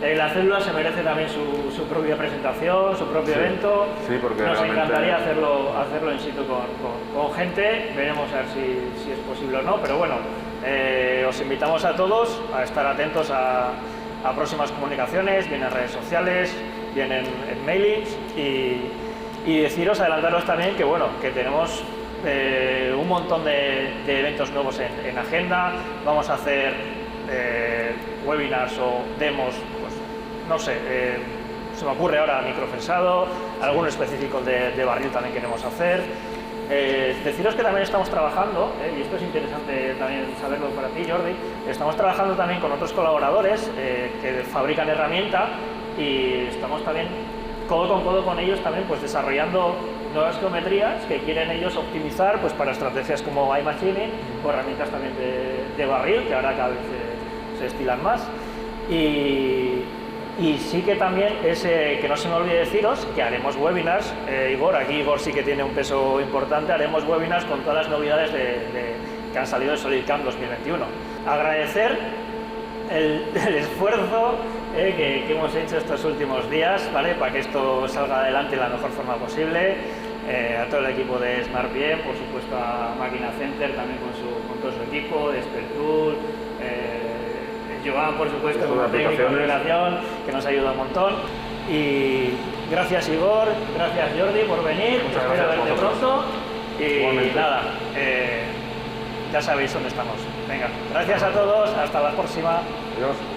La célula se merece también su propia presentación, su propio evento. Sí, porque nos realmente... encantaría hacerlo in situ con gente. Veremos a ver si es posible o no, pero bueno, os invitamos a todos a estar atentos a próximas comunicaciones, bien en redes sociales, bien en mailings, y deciros, adelantaros también que bueno, que tenemos un montón de eventos nuevos en agenda. Vamos a hacer webinars o demos, pues no sé, se me ocurre ahora microfensado, algunos específicos de barril también queremos hacer. Deciros que también estamos trabajando, y esto es interesante también saberlo para ti, Jordi, estamos trabajando también con otros colaboradores que fabrican herramienta, y estamos también codo con codo con ellos también, pues desarrollando nuevas geometrías que quieren ellos optimizar pues para estrategias como iMachining o herramientas también de barril, que ahora cada vez se estilan más. Y sí que también que no se me olvide deciros que haremos webinars, Igor sí que tiene un peso importante, haremos webinars con todas las novedades que han salido de SolidCAM 2021. Agradecer el esfuerzo que hemos hecho estos últimos días, ¿vale? Para que esto salga adelante de la mejor forma posible. A todo el equipo de SmartPM, por supuesto a Máquina Center también con todo su equipo, de Speltool, Joan, por supuesto, como técnico de operación, que nos ayuda un montón. Y gracias Igor, gracias Jordi por venir, espero verte pronto. Y nada, ya sabéis dónde estamos. Venga, gracias a todos, hasta la próxima. Adiós.